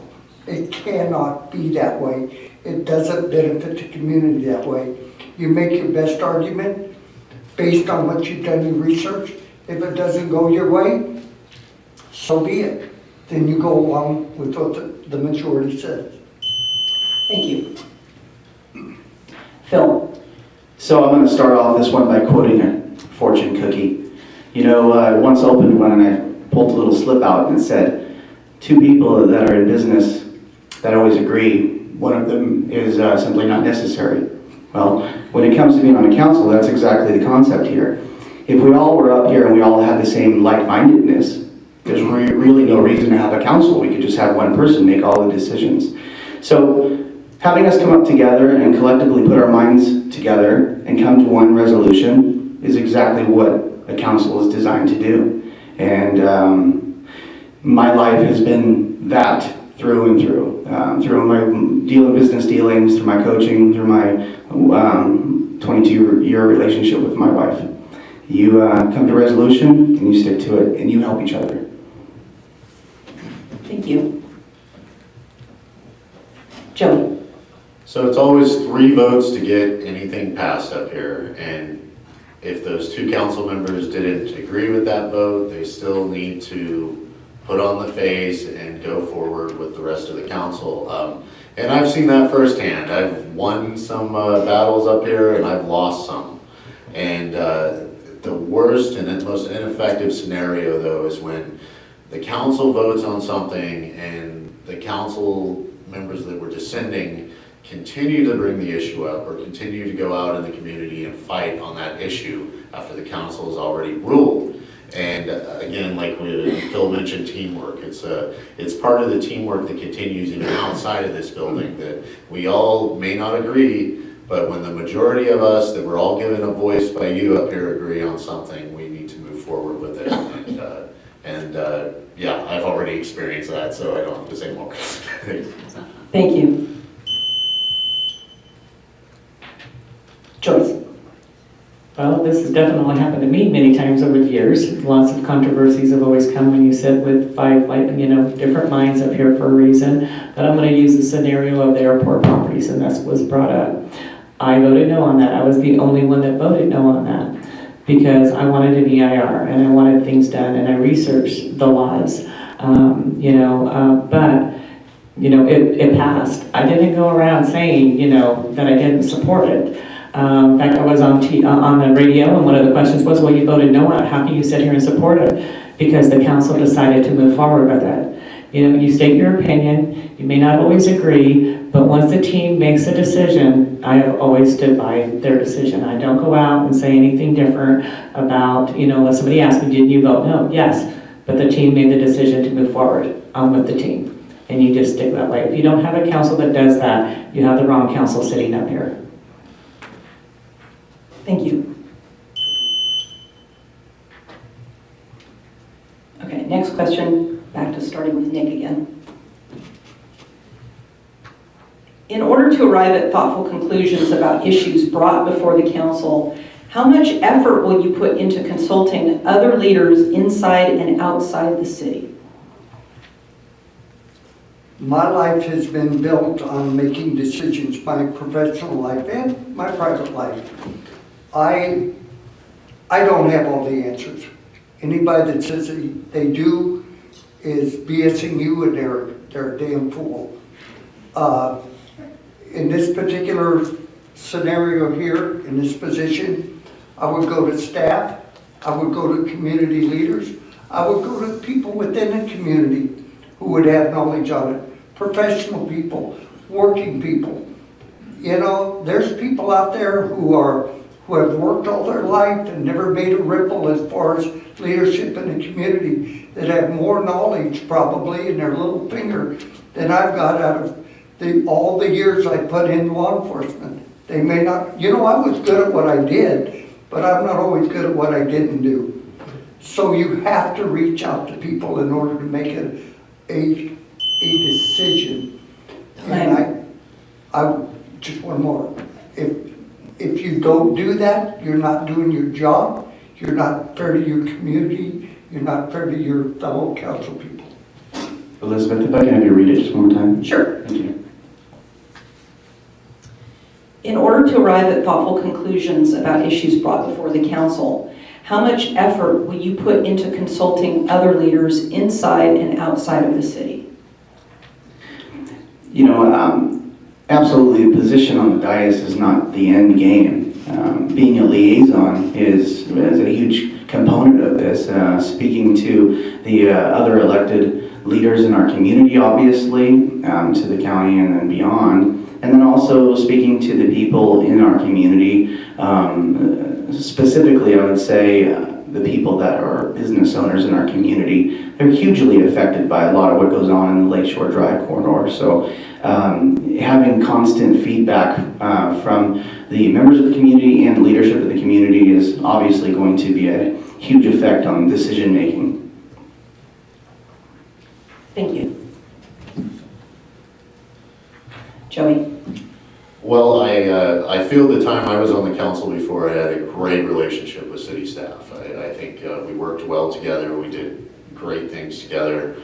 It cannot be that way. It doesn't benefit the community that way. You make your best argument based on what you've done in research. If it doesn't go your way, so be it. Then you go along with what the majority says. Thank you. Phil? So I'm going to start off this one by quoting a fortune cookie. You know, I once opened one and I pulled a little slip out and it said, 2 people that are in business that always agree, one of them is simply not necessary. Well, when it comes to being on a council, that's exactly the concept here. If we all were up here and we all had the same like-mindedness, there's really no reason to have a council. We could just have one person make all the decisions. So having us come up together and collectively put our minds together and come to one resolution is exactly what a council is designed to do. And my life has been that through and through. Through my business dealings, through my coaching, through my 22-year relationship with my wife. You come to a resolution and you stick to it and you help each other. Thank you. Joey? So it's always 3 votes to get anything passed up here, and if those 2 council members didn't agree with that vote, they still need to put on the face and go forward with the rest of the council. And I've seen that firsthand. I've won some battles up here and I've lost some. And the worst and most ineffective scenario though is when the council votes on something and the council members that were dissenting continue to bring the issue up or continue to go out in the community and fight on that issue after the council has already ruled. And again, like Phil mentioned, teamwork. It's part of the teamwork that continues even outside of this building, that we all may not agree, but when the majority of us that we're all given a voice by you up here agree on something, we need to move forward with it. And yeah, I've already experienced that, so I don't have to say more. Thank you. Joyce? Well, this has definitely happened to me many times over the years. Lots of controversies have always come when you sit with 5, different minds up here for a reason. But I'm going to use the scenario of the airport properties, and that was brought up. I voted no on that. I was the only one that voted no on that because I wanted an EIR and I wanted things done, and I researched the laws. It passed. I didn't go around saying, that I didn't support it. In fact, I was on the radio, and one of the questions was, well, you voted no on it. How can you sit here and support it? Because the council decided to move forward with it. You state your opinion. You may not always agree, but once the team makes a decision, I have always stood by their decision. I don't go out and say anything different about, unless somebody asks me, did you vote no? Yes, but the team made the decision to move forward with the team. And you just stick that way. If you don't have a council that does that, you have the wrong council sitting up here. Thank you. Okay, next question, back to starting with Nick again. In order to arrive at thoughtful conclusions about issues brought before the council, how much effort will you put into consulting other leaders inside and outside the city? My life has been built on making decisions, my professional life and my private life. I don't have all the answers. Anybody that says they do is BSing you, and they're a damn fool. In this particular scenario here, in this position, I would go to staff, I would go to community leaders, I would go to people within the community who would have knowledge on it, professional people, working people. There's people out there who who have worked all their life and never made a ripple as far as leadership in the community, that have more knowledge probably in their little finger than I've got out of all the years I put in law enforcement. They may not, I was good at what I did, but I'm not always good at what I didn't do. So you have to reach out to people in order to make a decision. And I just one more. If you don't do that, you're not doing your job. You're not fair to your community. You're not fair to your fellow council people. Elizabeth, if I can have you read it just one more time. Sure. Thank you. In order to arrive at thoughtful conclusions about issues brought before the council, how much effort will you put into consulting other leaders inside and outside of the city? Absolutely, the position on the dais is not the end game. Being a liaison is a huge component of this. Speaking to the other elected leaders in our community, obviously, to the county and then beyond, and then also speaking to the people in our community. Specifically, I would say the people that are business owners in our community. They're hugely affected by a lot of what goes on in the Lakeshore Drive corridor. So having constant feedback from the members of the community and leadership of the community is obviously going to be a huge effect on decision making. Thank you. Joey? Well, I feel the time I was on the council before, I had a great relationship with city staff. I think we worked well together. We did great things together.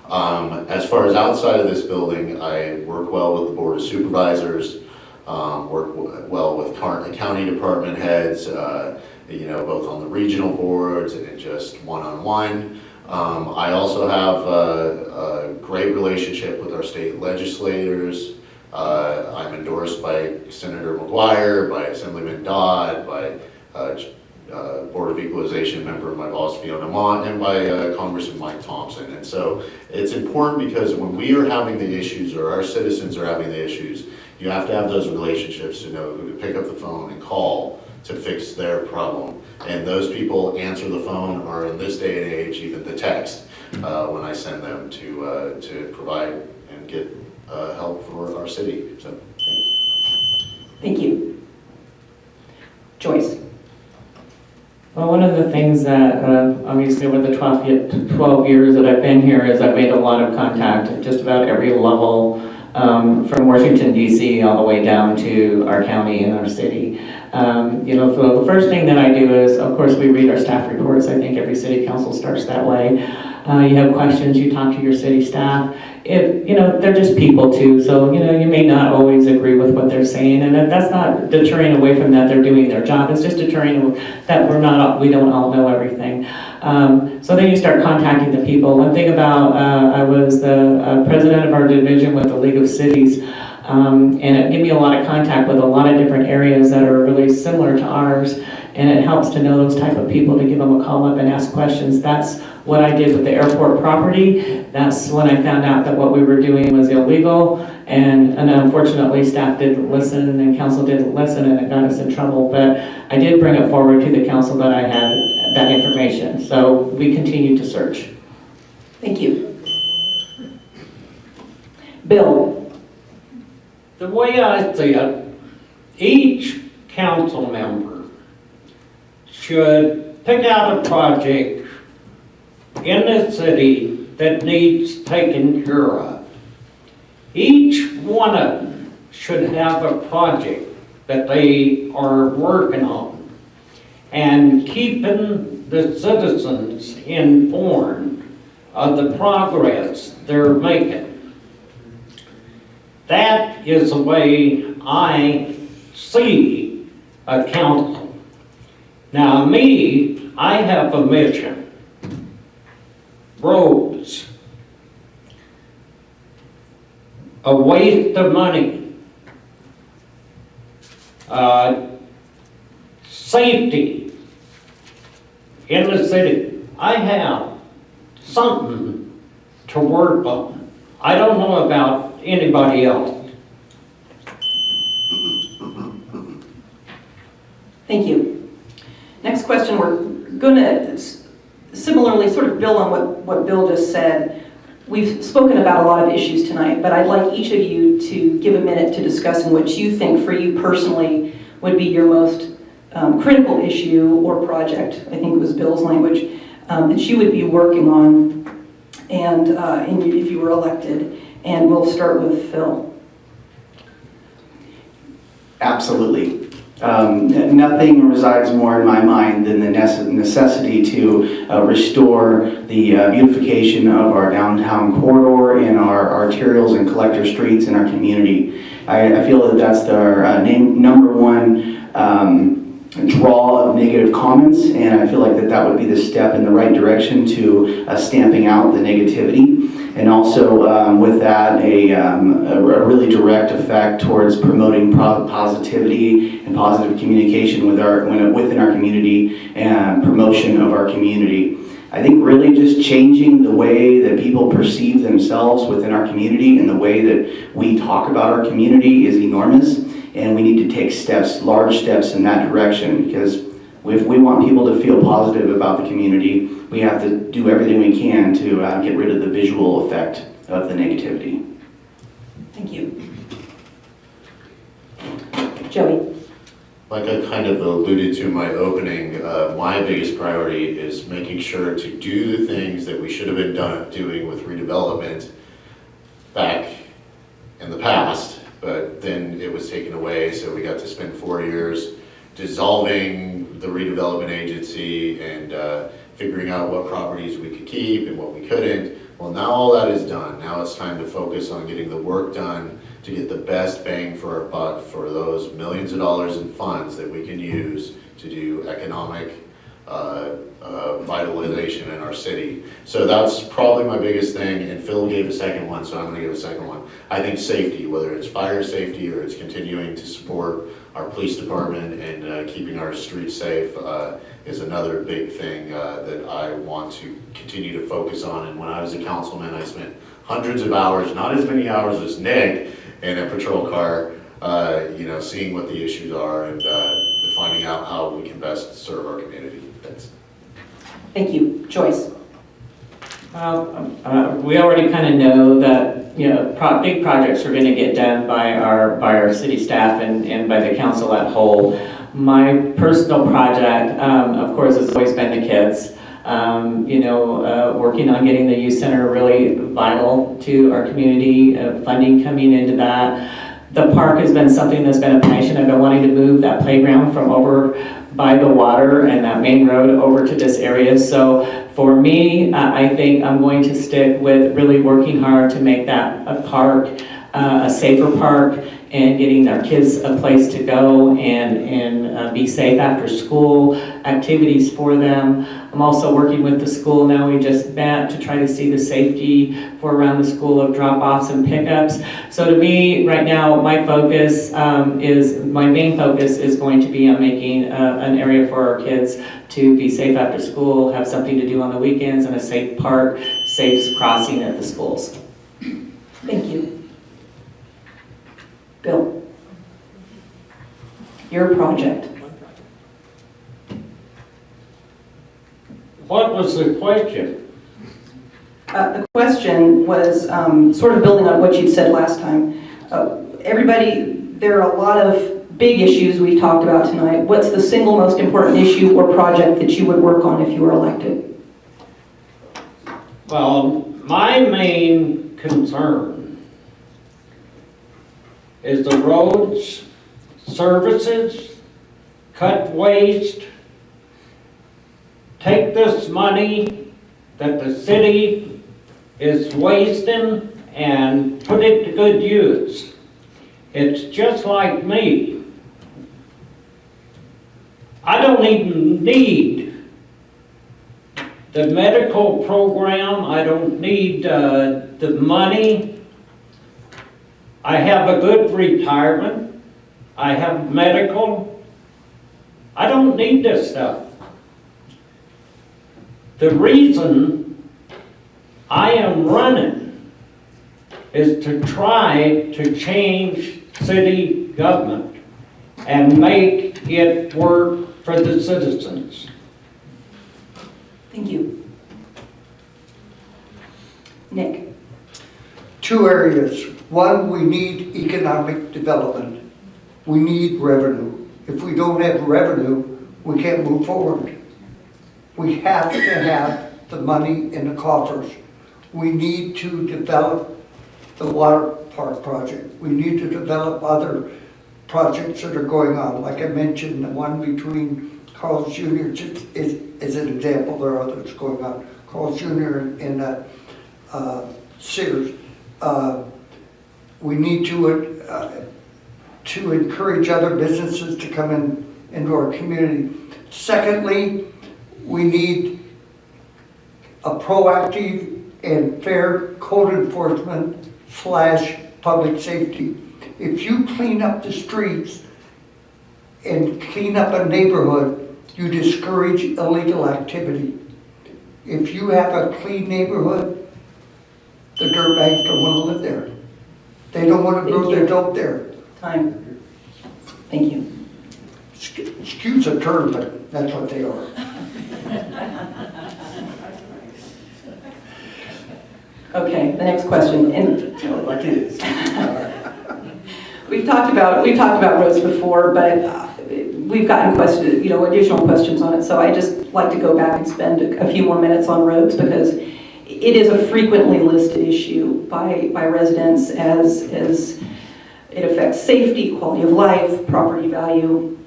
As far as outside of this building, I work well with the Board of Supervisors, work well with county department heads, both on the regional boards and just one-on-one. I also have a great relationship with our state legislators. I'm endorsed by Senator McGuire, by Assemblyman Dodd, by Board of Equalization member my boss Fiona Mott, and by Congressman Mike Thompson. And so it's important because when we are having the issues or our citizens are having the issues, you have to have those relationships to know who to pick up the phone and call to fix their problem. And those people answer the phone, or in this day and age, even the text, when I send them to provide and get help for our city. So, Thank you. Joyce? Well, one of the things that obviously over the 12 years that I've been here is I've made a lot of contact at just about every level, from Washington, D.C. all the way down to our county and our city. So the first thing that I do is, of course, we read our staff reports. I think every city council starts that way. You have questions, you talk to your city staff. They're just people too, so you may not always agree with what they're saying, and that's not deterring away from that they're doing their job. It's just deterring that we don't all know everything. So then you start contacting the people. One thing about I was the president of our division with the League of Cities, and it gave me a lot of contact with a lot of different areas that are really similar to ours, and it helps to know those type of people to give them a call up and ask questions. That's what I did with the airport property. That's when I found out that what we were doing was illegal, and unfortunately staff didn't listen and council didn't listen, and it got us in trouble. But I did bring it forward to the council that I had that information. So we continue to search. Thank you. Bill? The way I see it, each council member should pick out a project in the city that needs taken care of. Each one of them should have a project that they are working on, and keeping the citizens informed of the progress they're making. That is the way I see a council. Now me, I have a mission. Roads, a waste of money, safety in the city. I have something to work on. I don't know about anybody else. Thank you. Next question, we're going to similarly sort of build on what Bill just said. We've spoken about a lot of issues tonight, but I'd like each of you to give a minute to discussing what you think for you personally would be your most critical issue or project, I think was Bill's language, that you would be working on and if you were elected. And we'll start with Phil. Absolutely. Nothing resides more in my mind than the necessity to restore the beautification of our downtown corridor and our arterials and collector streets in our community. I feel that that's our number one draw of negative comments, and I feel like that would be the step in the right direction to stamping out the negativity. And also with that, a really direct effect towards promoting positivity and positive communication within our community and promotion of our community. I think really just changing the way that people perceive themselves within our community and the way that we talk about our community is enormous, and we need to take steps, large steps in that direction, because if we want people to feel positive about the community, we have to do everything we can to get rid of the visual effect of the negativity. Thank you. Joey. Like I kind of alluded to in my opening, my biggest priority is making sure to do the things that we should have been doing with redevelopment back in the past, but then it was taken away, so we got to spend 4 years dissolving the redevelopment agency and figuring out what properties we could keep and what we couldn't. Well, now all that is done. Now it's time to focus on getting the work done to get the best bang for our buck for those millions of dollars in funds that we can use to do economic vitalization in our city. So that's probably my biggest thing, and Phil gave a second one, so I'm going to give a second one. I think safety, whether it's fire safety or it's continuing to support our police department and keeping our streets safe, is another big thing that I want to continue to focus on. And when I was a councilman, I spent hundreds of hours, not as many hours as Nick, in a patrol car, seeing what the issues are and finding out how we can best serve our community. Thanks. Thank you. Joyce. We already kind of know that big projects are going to get done by our city staff and by the council at whole. My personal project, of course, has always been the kids. Working on getting the youth center really vital to our community, funding coming into that. The park has been something that's been a passion. I've been wanting to move that playground from over by the water and that main road over to this area. So for me, I think I'm going to stick with really working hard to make that a park, a safer park, and getting our kids a place to go and be safe after school, activities for them. I'm also working with the school now. We just met to try to see the safety for around the school of drop-offs and pickups. So to me, right now, my main focus is going to be on making an area for our kids to be safe after school, have something to do on the weekends, and a safe park, safe crossing at the schools. Thank you. Bill, your project. What was the question? The question was sort of building on what you said last time. There are a lot of big issues we've talked about tonight. What's the single most important issue or project that you would work on if you were elected? Well, my main concern is the roads, services, cut waste, take this money that the city is wasting and put it to good use. It's just like me. I don't even need the medical program. I don't need the money. I have a good retirement. I have medical. I don't need this stuff. The reason I am running is to try to change city government and make it work for the citizens. Thank you. Nick? Two areas. One, we need economic development. We need revenue. If we don't have revenue, we can't move forward. We have to have the money in the coffers. We need to develop the water park project. We need to develop other projects that are going on. Like I mentioned, the one between Carl's Jr. is an example. There are others going on. Carl's Jr. and Sears. We need to encourage other businesses to come into our community. Secondly, we need a proactive and fair code enforcement / public safety. If you clean up the streets and clean up a neighborhood, you discourage illegal activity. If you have a clean neighborhood, the dirtbags don't want to live there. They don't want to grow their dope there. Time. Thank you. Excuse the term, but that's what they are. Okay, the next question. And Like it is. we've talked about roads before, but we've gotten additional questions on it. So I just like to go back and spend a few more minutes on roads because it is a frequently listed issue by residents as it affects safety, quality of life, property value.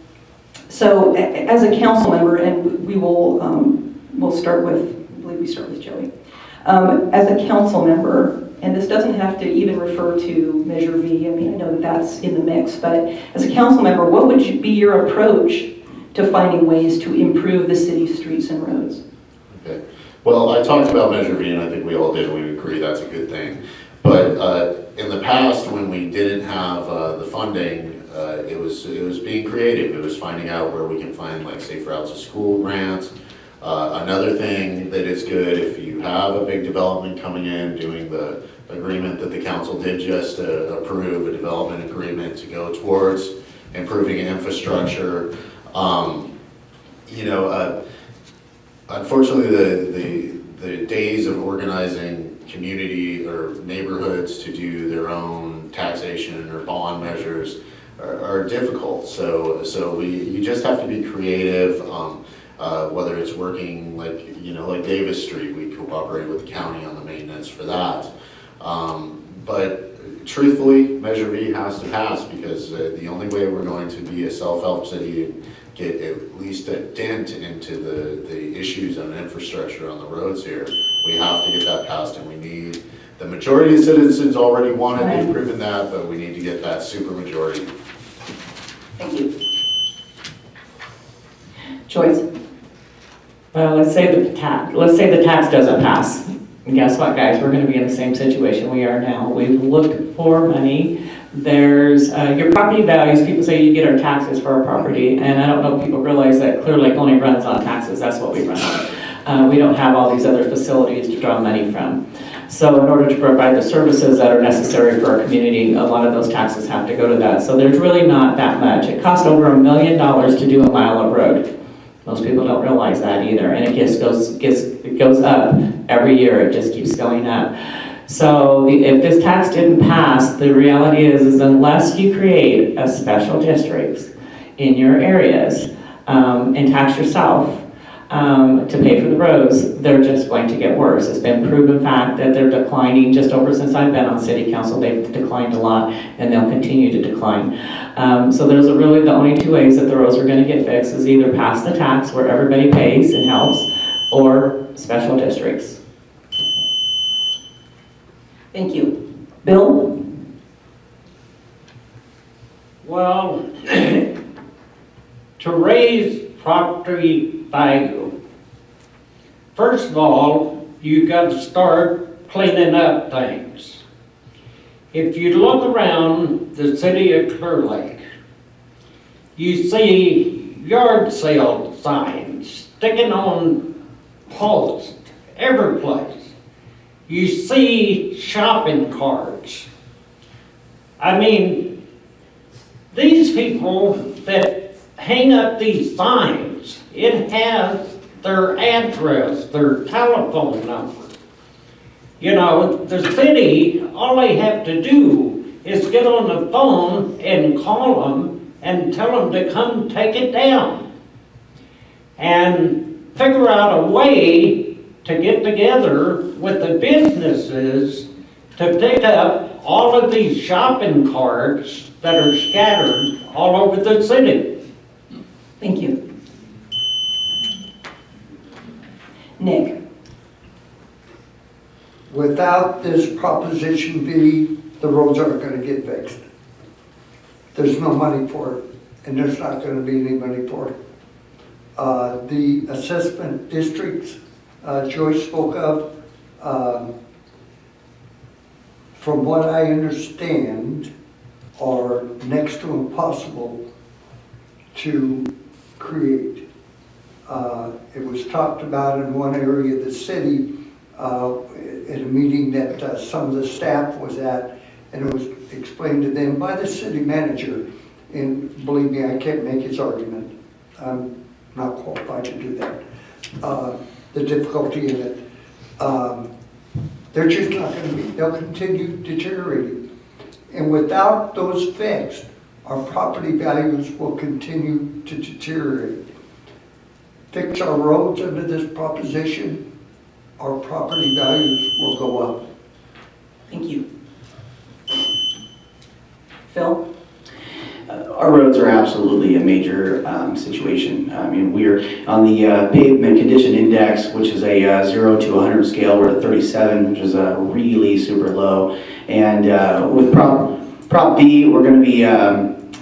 So as a council member, and we'll start with, I believe we start with Joey. As a council member, and this doesn't have to even refer to Measure V, I mean, I know that that's in the mix, but as a council member, what would be your approach to finding ways to improve the city's streets and roads? Okay. Well, I talked about Measure V, and I think we all did, and we agree that's a good thing. But in the past, when we didn't have the funding, it was being creative. It was finding out where we can find like safe routes to school grants. Another thing that is good, if you have a big development coming in, doing the agreement that the council did just approve, a development agreement to go towards improving infrastructure. Unfortunately, the days of organizing community or neighborhoods to do their own taxation or bond measures are difficult. So you just have to be creative. Whether it's working like Davis Street, we cooperate with the county on the maintenance for that. But truthfully, Measure V has to pass because the only way we're going to be a self-help city and get at least a dent into the issues on infrastructure on the roads here, we have to get that passed, and we need the majority of citizens already want it. They've proven that, but we need to get that super majority. Thank you. Joyce? Well, let's say the tax doesn't pass. And guess what, guys? We're going to be in the same situation we are now. We've looked for money. There's your property values. People say you get our taxes for our property, and I don't know if people realize that Clearlake only runs on taxes. That's what we run on. We don't have all these other facilities to draw money from. So in order to provide the services that are necessary for our community, a lot of those taxes have to go to that. So there's really not that much. It costs over $1 million to do a mile of road. Most people don't realize that either, and it goes up every year. It just keeps going up. So if this tax didn't pass, the reality is unless you create a special districts in your areas and tax yourself to pay for the roads, they're just going to get worse. It's been proven fact that they're declining. Just over since I've been on city council, they've declined a lot, and they'll continue to decline. So there's really the only two ways that the roads are going to get fixed is either pass the tax where everybody pays and helps, or special districts. Thank you. Bill? Well, to raise property value, first of all, you got to start cleaning up things. If you look around the city of Clearlake, you see yard sale signs sticking on posts every place. You see shopping carts. I mean, these people that hang up these signs. It has their address, their telephone number. You know, the city, all they have to do is get on the phone and call them and tell them to come take it down. And figure out a way to get together with the businesses to pick up all of these shopping carts that are scattered all over the city. Thank you. Nick? Without this Proposition B, the roads aren't gonna get fixed. There's no money for it, and there's not gonna be any money for it. The assessment districts Joyce spoke of, from what I understand, are next to impossible to create. It was talked about in one area of the city at a meeting that some of the staff was at, and it was explained to them by the city manager. And believe me, I can't make his argument. I'm not qualified to do that. The difficulty in it. They're just not going to be, they'll continue deteriorating. And without those fixed, our property values will continue to deteriorate. Fix our roads under this proposition, our property values will go up. Thank you. Phil? Our roads are absolutely a major situation. I mean, we're on the pavement condition index, which is a 0 to 100 scale. We're at 37, which is really super low. And with Prop B, we're going to be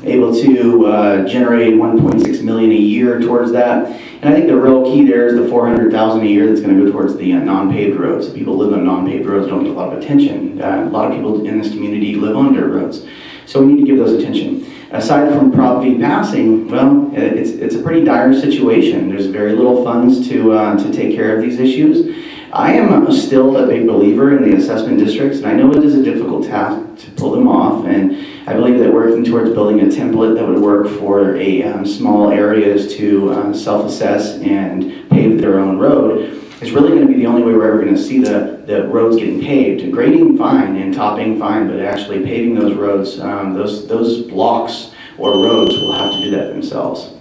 able to generate 1.6 million a year towards that. And I think the real key there is the 400,000 a year that's going to go towards the non-paved roads. People live on non-paved roads don't get a lot of attention. A lot of people in this community live on dirt roads. So we need to give those attention. Aside from Prop V passing, well, it's a pretty dire situation. There's very little funds to take care of these issues. I am still a big believer in the assessment districts, and I know it is a difficult task to pull them off, and I believe that working towards building a template that would work for small areas to self-assess and pave their own road is really going to be the only way we're ever going to see the roads getting paved. Grading, fine, and topping, fine, but actually paving those roads, those blocks or roads will have to do that themselves.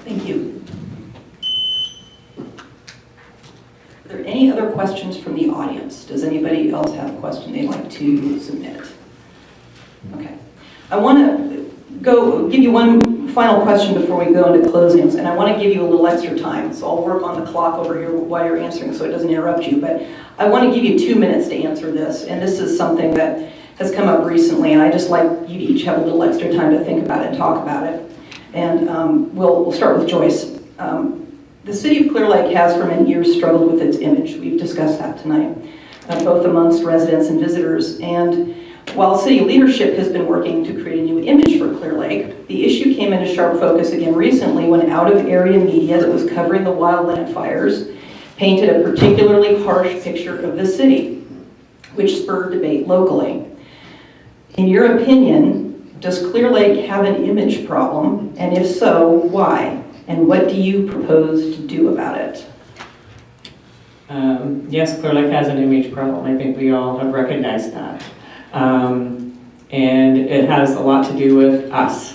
Thank you. Are there any other questions from the audience? Does anybody else have a question they'd like to submit? Okay. I want to give you one final question before we go into closings, and I want to give you a little extra time, so I'll work on the clock over here while you're answering so it doesn't interrupt you, but I want to give you 2 minutes to answer this, and this is something that has come up recently, and I just like you to each have a little extra time to think about it and talk about it. And we'll start with Joyce. The city of Clearlake has for many years struggled with its image. We've discussed that tonight, both amongst residents and visitors. And while city leadership has been working to create a new image for Clearlake, the issue came into sharp focus again recently when out-of-area media that was covering the wildland fires painted a particularly harsh picture of the city, which spurred debate locally. In your opinion, does Clearlake have an image problem? And if so, why? And what do you propose to do about it? Yes, Clearlake has an image problem. I think we all have recognized that. And it has a lot to do with us.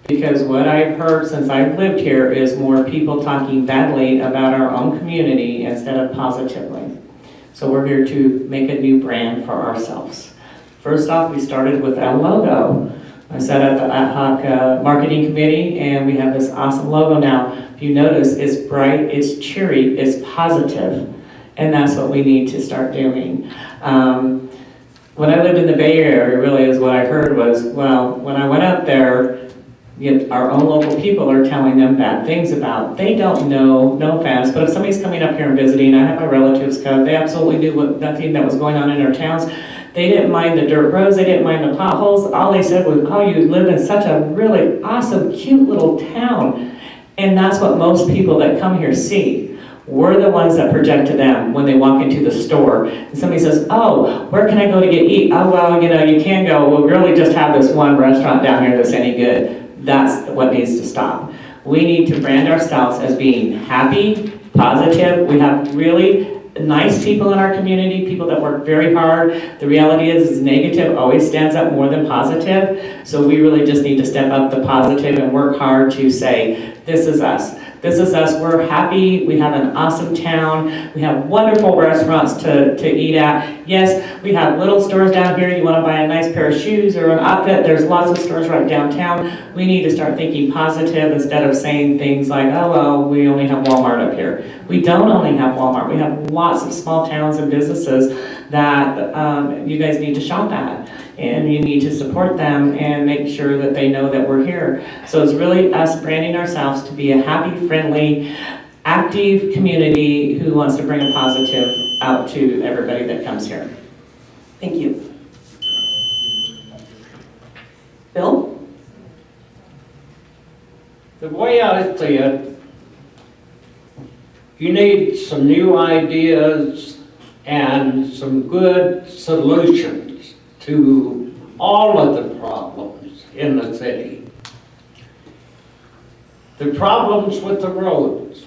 Because what I've heard since I've lived here is more people talking badly about our own community instead of positively. So we're here to make a new brand for ourselves. First off, we started with a logo. I sat at the ad hoc marketing committee, and we have this awesome logo now. If you notice, it's bright, it's cheery, it's positive, and that's what we need to start doing. When I lived in the Bay Area, really is what I heard was, well, when I went up there, our own local people are telling them bad things about. They don't know, no offense, but if somebody's coming up here and visiting, I have my relatives come, they absolutely knew nothing that was going on in our towns. They didn't mind the dirt roads, they didn't mind the potholes. All they said was, oh, you live in such a really awesome, cute little town. And that's what most people that come here see. We're the ones that project to them when they walk into the store. And somebody says, oh, where can I go to get eat? Oh, well, you can go. We'll really just have this one restaurant down here that's any good. That's what needs to stop. We need to brand ourselves as being happy, positive. We have really nice people in our community, people that work very hard. The reality is negative always stands up more than positive. So we really just need to step up the positive and work hard to say, this is us. This is us. We're happy. We have an awesome town. We have wonderful restaurants to eat at. Yes, we have little stores down here. You want to buy a nice pair of shoes or an outfit. There's lots of stores right downtown. We need to start thinking positive instead of saying things like, oh, well, we only have Walmart up here. We don't only have Walmart. We have lots of small towns and businesses that you guys need to shop at. And you need to support them and make sure that they know that we're here. So it's really us branding ourselves to be a happy, friendly, active community who wants to bring a positive out to everybody that comes here. Thank you. Bill? The way I see it, you need some new ideas and some good solutions to all of the problems in the city. The problems with the roads.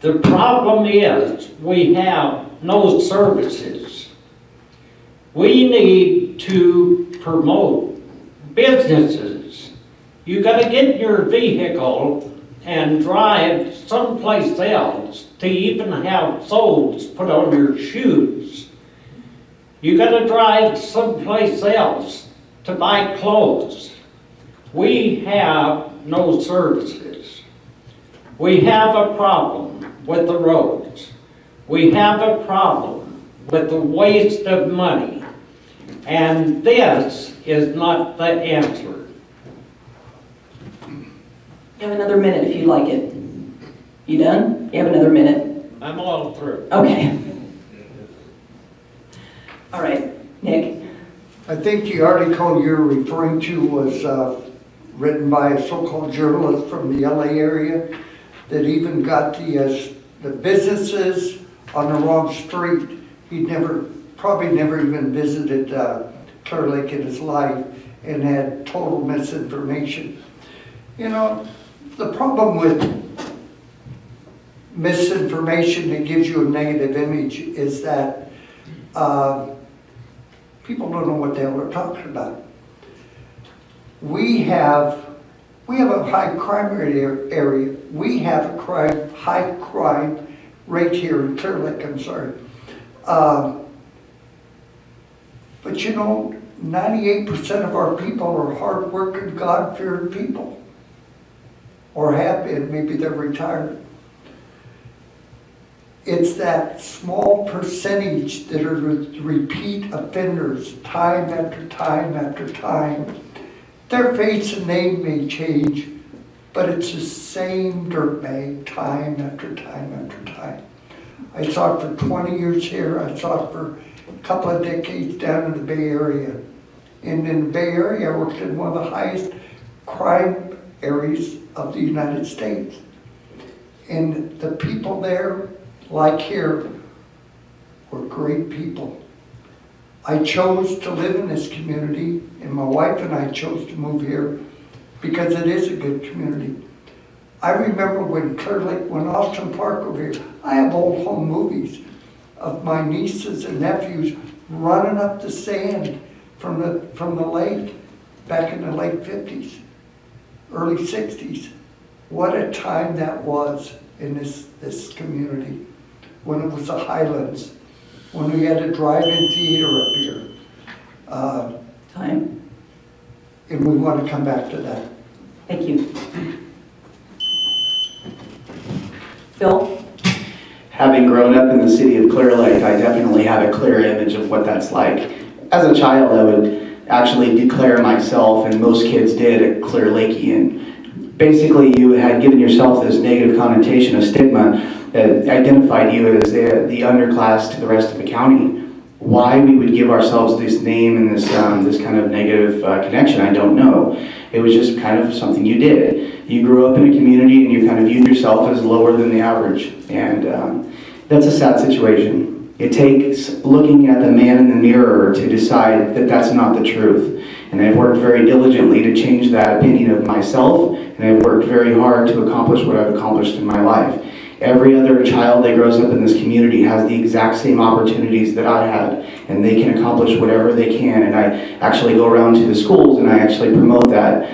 The problem is we have no services. We need to promote businesses. You gotta get your vehicle and drive someplace else to even have soles put on your shoes. You gotta drive someplace else to buy clothes. We have no services. We have a problem with the roads. We have a problem with the waste of money. And this is not the answer. You have another minute if you'd like it. You done? You have another minute. I'm all through. Okay. All right, Nick. I think the article you're referring to was written by a so-called journalist from the LA area that even got the businesses on the wrong street. He'd probably never even visited Clearlake in his life and had total misinformation. You know, the problem with misinformation that gives you a negative image is that people don't know what the hell they're talking about. We have a high crime area. We have a high crime rate here in Clearlake, I'm sorry. But you know, 98% of our people are hard-working, God-fearing people. Or have been, maybe they're retired. It's that small percentage that are repeat offenders time after time after time. Their face and name may change, but it's the same dirtbag time after time after time. I saw it for 20 years here. I saw it for a couple of decades down in the Bay Area. And in the Bay Area, I worked in one of the highest crime areas of the United States. And the people there, like here, were great people. I chose to live in this community, and my wife and I chose to move here because it is a good community. I remember when Clearlake, when Austin Park over here, I have old home movies of my nieces and nephews running up the sand from the lake back in the late 50s, early 60s. What a time that was in this community, when it was the Highlands, when we had a drive-in theater up here. Time. And we want to come back to that. Thank you. Phil? Having grown up in the city of Clearlake, I definitely have a clear image of what that's like. As a child, I would actually declare myself, and most kids did, a Clearlakean. Basically, you had given yourself this negative connotation, a stigma that identified you as the underclass to the rest of the county. Why we would give ourselves this name and this kind of negative connection, I don't know. It was just kind of something you did. You grew up in a community and you kind of viewed yourself as lower than the average, and that's a sad situation. It takes looking at the man in the mirror to decide that that's not the truth. And I've worked very diligently to change that opinion of myself, and I've worked very hard to accomplish what I've accomplished in my life. Every other child that grows up in this community has the exact same opportunities that I had, and they can accomplish whatever they can. And I actually go around to the schools and I actually promote that.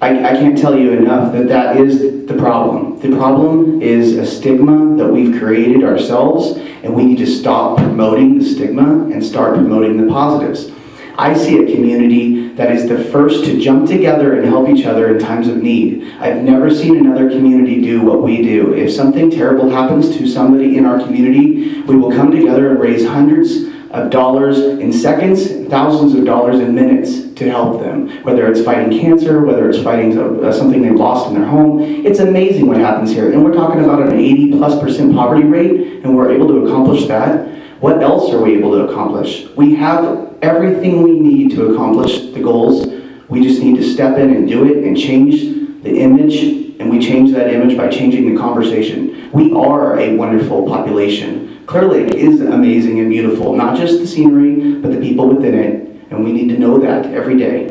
I can't tell you enough that that is the problem. The problem is a stigma that we've created ourselves, and we need to stop promoting the stigma and start promoting the positives. I see a community that is the first to jump together and help each other in times of need. I've never seen another community do what we do. If something terrible happens to somebody in our community, we will come together and raise hundreds of dollars in seconds, thousands of dollars in minutes to help them. Whether it's fighting cancer, whether it's fighting something they've lost in their home. It's amazing what happens here. And we're talking about an 80+% poverty rate, and we're able to accomplish that. What else are we able to accomplish? We have everything we need to accomplish the goals. We just need to step in and do it and change the image, and we change that image by changing the conversation. We are a wonderful population. Clearlake is amazing and beautiful, not just the scenery, but the people within it, and we need to know that every day.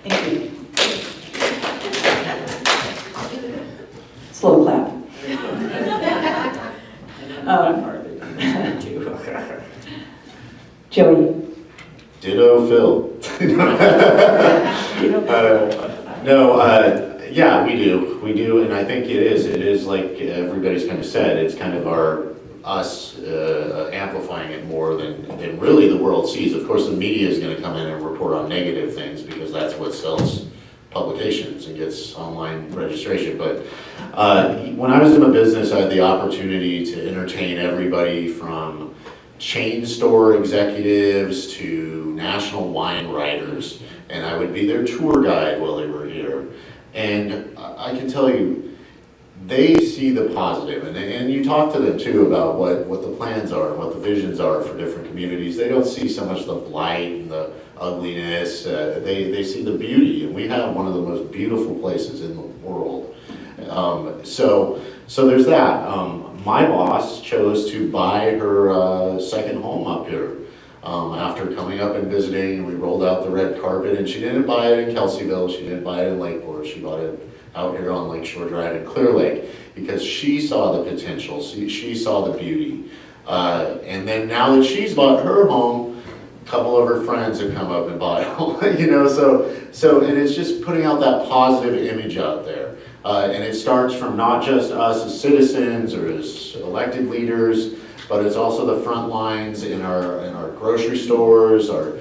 Thank you. Slow clap. Joey. Ditto Phil. Yeah, we do, and I think it is like everybody's kind of said, it's kind of us amplifying it more than really the world sees. Of course, the media is going to come in and report on negative things because that's what sells publications and gets online registration. But when I was in the business, I had the opportunity to entertain everybody from chain store executives to national wine writers, and I would be their tour guide while they were here. And I can tell you, they see the positive, and you talk to them too about what the plans are and what the visions are for different communities. They don't see so much the blight and the ugliness, they see the beauty, and we have one of the most beautiful places in the world. So there's that. My boss chose to buy her second home up here after coming up and visiting, and we rolled out the red carpet, and she didn't buy it in Kelseyville, she didn't buy it in Lakeport, she bought it out here on Lakeshore Drive in Clearlake because she saw the potential, she saw the beauty. And then now that she's bought her home, a couple of her friends have come up and bought it, so and it's just putting out that positive image out there. And it starts from not just us as citizens or as elected leaders, but it's also the front lines in our grocery stores, our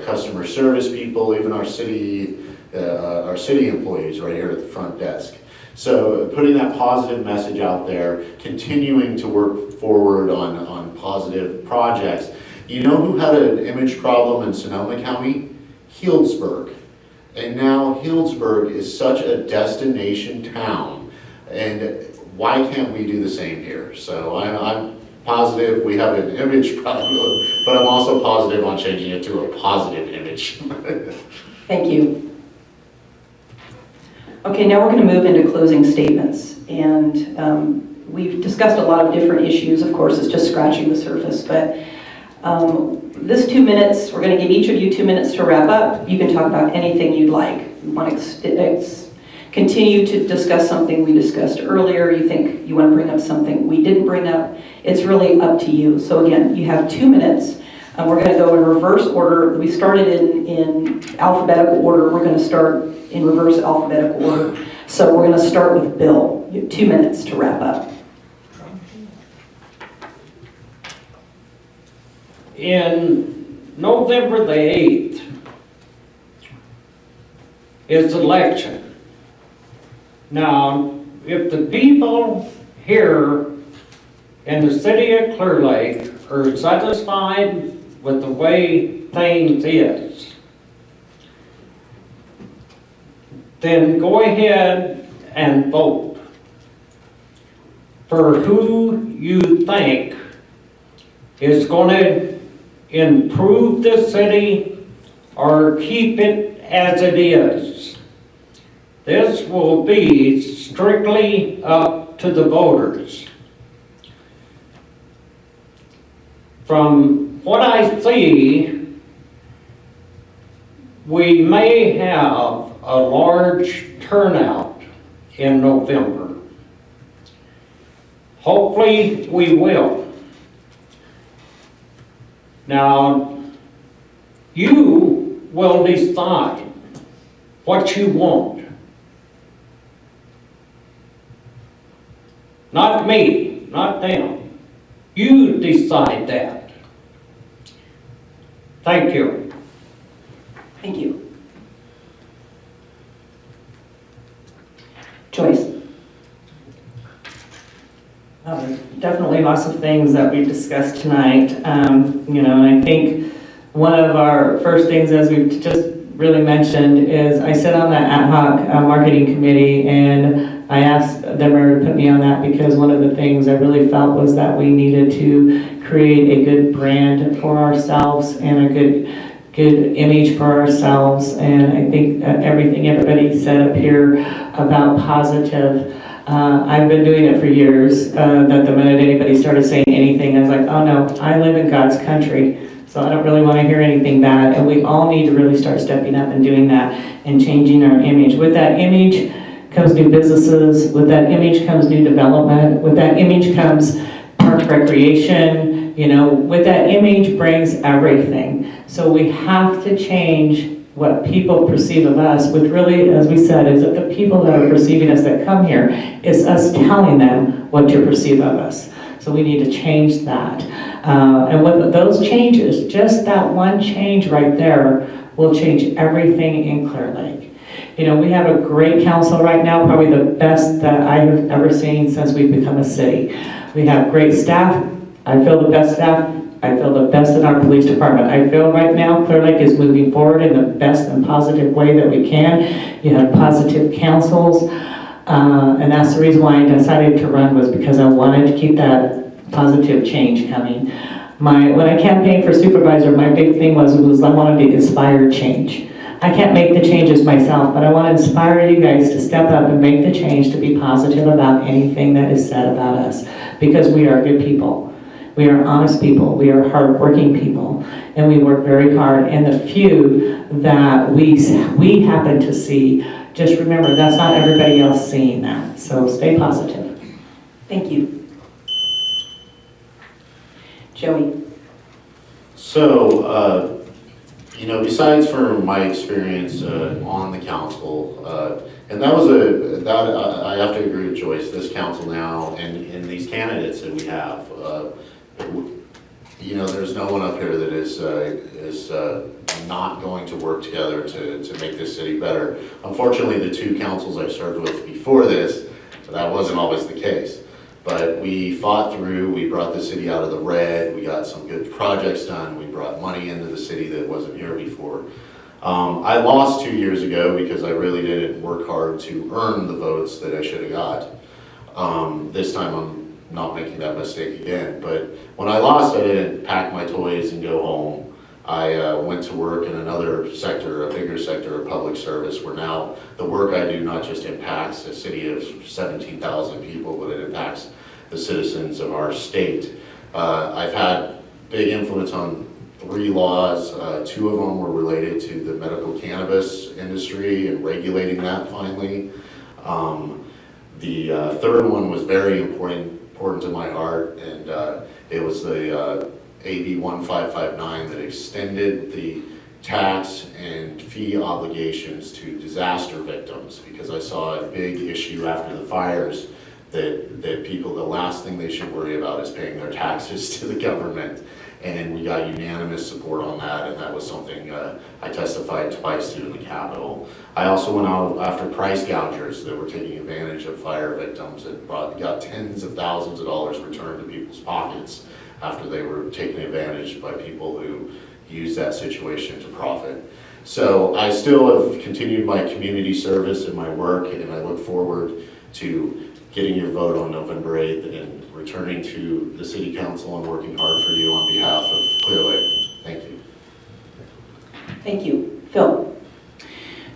customer service people, even our city employees right here at the front desk. So putting that positive message out there, continuing to work forward on positive projects. You know who had an image problem in Sonoma County? Healdsburg. And now Healdsburg is such a destination town, and why can't we do the same here? So I'm positive we have an image problem, but I'm also positive on changing it to a positive image. Thank you. Okay, now we're going to move into closing statements, and we've discussed a lot of different issues. Of course, it's just scratching the surface, but this 2 minutes, we're going to give each of you 2 minutes to wrap up. You can talk about anything you'd like. You want to continue to discuss something we discussed earlier, you think you want to bring up something we didn't bring up, it's really up to you. So again, you have 2 minutes. We're going to go in reverse order. We started in alphabetical order. We're going to start in reverse alphabetical order. So we're going to start with Bill. You have 2 minutes to wrap up. In November the 8th is election. Now, if the people here in the city of Clearlake are satisfied with the way things is, then go ahead and vote for who you think is going to improve the city or keep it as it is. This will be strictly up to the voters. from what I see, we may have a large turnout in November. Hopefully, we will. Now, you will decide what you want. Not me, not them. You decide that. Thank you. Thank you. Joyce? There's definitely lots of things that we discussed tonight. You know, and I think one of our first things, as we've just really mentioned, is I sit on the ad hoc marketing committee, and I asked the mayor to put me on that because one of the things I really felt was that we needed to create a good brand for ourselves and a good image for ourselves. And I think everything everybody said up here about positive, I've been doing it for years, that the minute anybody started saying anything, I was like, oh no, I live in God's country, so I don't really want to hear anything bad. And we all need to really start stepping up and doing that and changing our image. With that image comes new businesses, with that image comes new development, with that image comes park recreation, you know, with that image brings everything. So we have to change what people perceive of us, which really, as we said, is that the people that are perceiving us that come here, it's us telling them what to perceive of us. So we need to change that. And with those changes, just that one change right there will change everything in Clearlake. You know, we have a great council right now, probably the best that I have ever seen since we've become a city. We have great staff. I feel the best staff. I feel the best in our police department. I feel right now Clearlake is moving forward in the best and positive way that we can. You have positive councils, and that's the reason why I decided to run, was because I wanted to keep that positive change coming. When I campaigned for supervisor, my big thing was I wanted to inspire change. I can't make the changes myself, but I want to inspire you guys to step up and make the change to be positive about anything that is said about us, because we are good people. We are honest people, we are hardworking people, and we work very hard. And the few that we happen to see, just remember, that's not everybody else seeing that. So stay positive. Thank you. Joey? So, you know, besides from my experience on the council, and that was I have to agree with Joyce, this council now and these candidates that we have, you know, there's no one up here that is not going to work together to make this city better. Unfortunately, the two councils I served with before this, that wasn't always the case. But we fought through, we brought the city out of the red, we got some good projects done, we brought money into the city that wasn't here before. I lost 2 years ago because I really didn't work hard to earn the votes that I should have got. This time I'm not making that mistake again. But when I lost, I didn't pack my toys and go home. I went to work in another sector, a bigger sector of public service, where now the work I do not just impacts a city of 17,000 people, but it impacts the citizens of our state. I've had big influence on 3 laws. 2 of them were related to the medical cannabis industry and regulating that finally. The 3rd one was very important to my heart, and it was the AB 1559 that extended the tax and fee obligations to disaster victims, because I saw a big issue after the fires that people, the last thing they should worry about is paying their taxes to the government. And we got unanimous support on that, and that was something I testified twice to in the Capitol. I also went out after price gougers that were taking advantage of fire victims and got tens of thousands of dollars returned to people's pockets after they were taken advantage by people who used that situation to profit. So I still have continued my community service and my work, and I look forward to getting your vote on November 8th and returning to the City Council and working hard for you on behalf of Clearlake. Thank you. Thank you. Phil?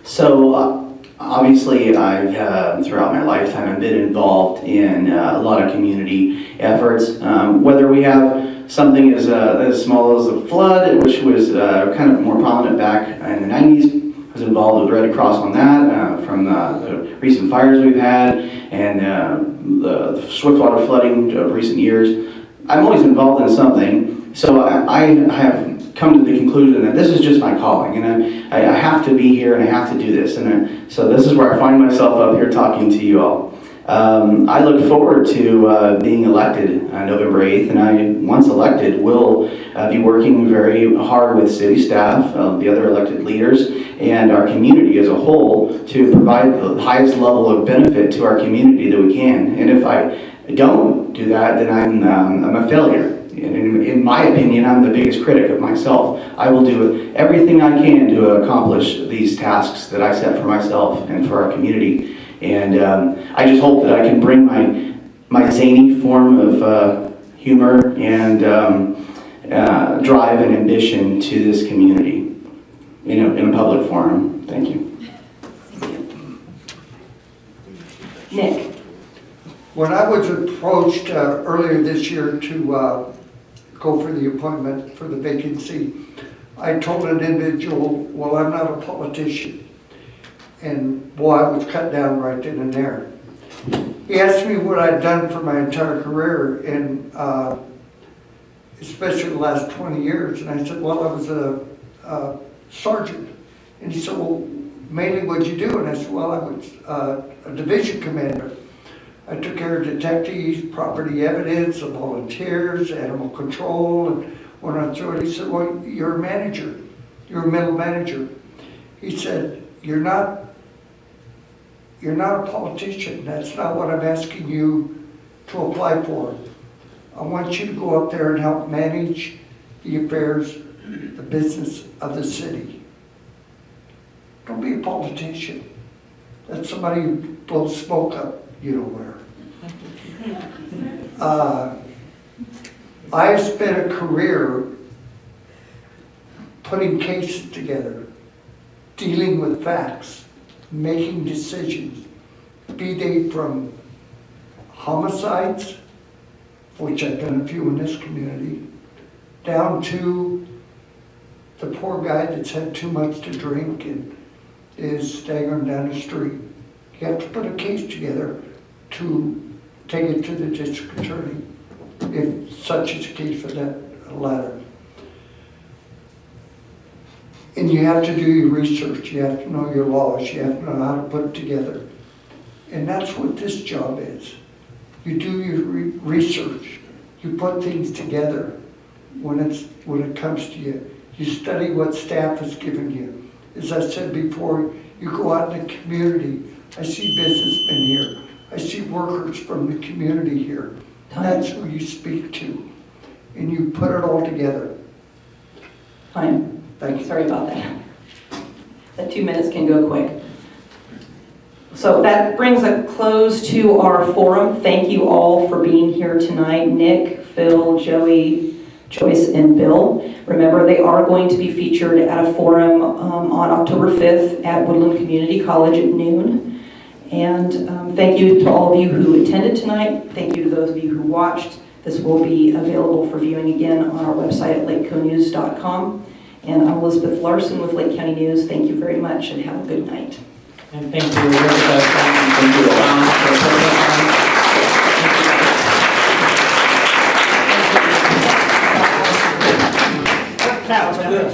So Obviously, I've throughout my lifetime, I've been involved in a lot of community efforts. Whether we have something as small as a flood, which was kind of more prominent back in the 90s, I was involved with Red Cross on that, from the recent fires we've had, and the swiftwater flooding of recent years. I'm always involved in something, so I have come to the conclusion that this is just my calling, and I have to be here and I have to do this, and so this is where I find myself up here talking to you all. I look forward to being elected November 8th, and I, once elected, will be working very hard with city staff, the other elected leaders, and our community as a whole to provide the highest level of benefit to our community that we can. And if I don't do that, then I'm a failure. In my opinion, I'm the biggest critic of myself. I will do everything I can to accomplish these tasks that I set for myself and for our community. And I just hope that I can bring my zany form of humor and drive and ambition to this community in a public forum. Thank you. Nick? When I was approached earlier this year to go for the appointment for the vacancy, I told an individual, well, I'm not a politician. And boy, I was cut down right then and there. He asked me what I'd done for my entire career, and especially the last 20 years. And I said, well, I was a sergeant. And he said, well, mainly what'd you do? And I said, well, I was a division commander. I took care of detectives, property evidence, the volunteers, animal control, and went on through it. He said, well, you're a manager. You're a middle manager. He said, you're not a politician. That's not what I'm asking you to apply for. I want you to go up there and help manage the affairs, the business of the city. Don't be a politician. That's somebody who blows smoke up, you know where. I've spent a career putting cases together, dealing with facts, making decisions, be they from homicides, which I've done a few in this community, down to the poor guy that's had too much to drink and is staggering down the street. You have to put a case together to take it to the district attorney, if such is the case for that latter. And you have to do your research, you have to know your laws, you have to know how to put it together. And that's what this job is. You do your research, you put things together when it comes to you. You study what staff has given you. As I said before, you go out in the community. I see businessmen here. I see workers from the community here. That's who you speak to. And you put it all together. Fine. Thank you. Sorry about that. That 2 minutes can go quick. So that brings a close to our forum. Thank you all for being here tonight. Nick, Phil, Joey, Joyce, and Bill. Remember, they are going to be featured at a forum on October 5th at Woodland Community College at noon. And thank you to all of you who attended tonight. Thank you to those of you who watched. This will be available for viewing again on our website at lakeconews.com. And I'm Elizabeth Larson with Lake County News. Thank you very much and have a good night. And thank you, Elizabeth. Thank you, Ron, for putting this on. That was good.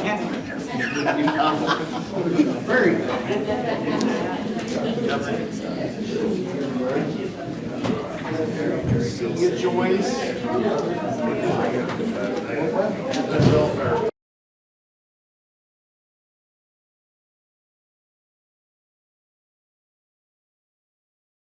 Very good. See you, Joyce.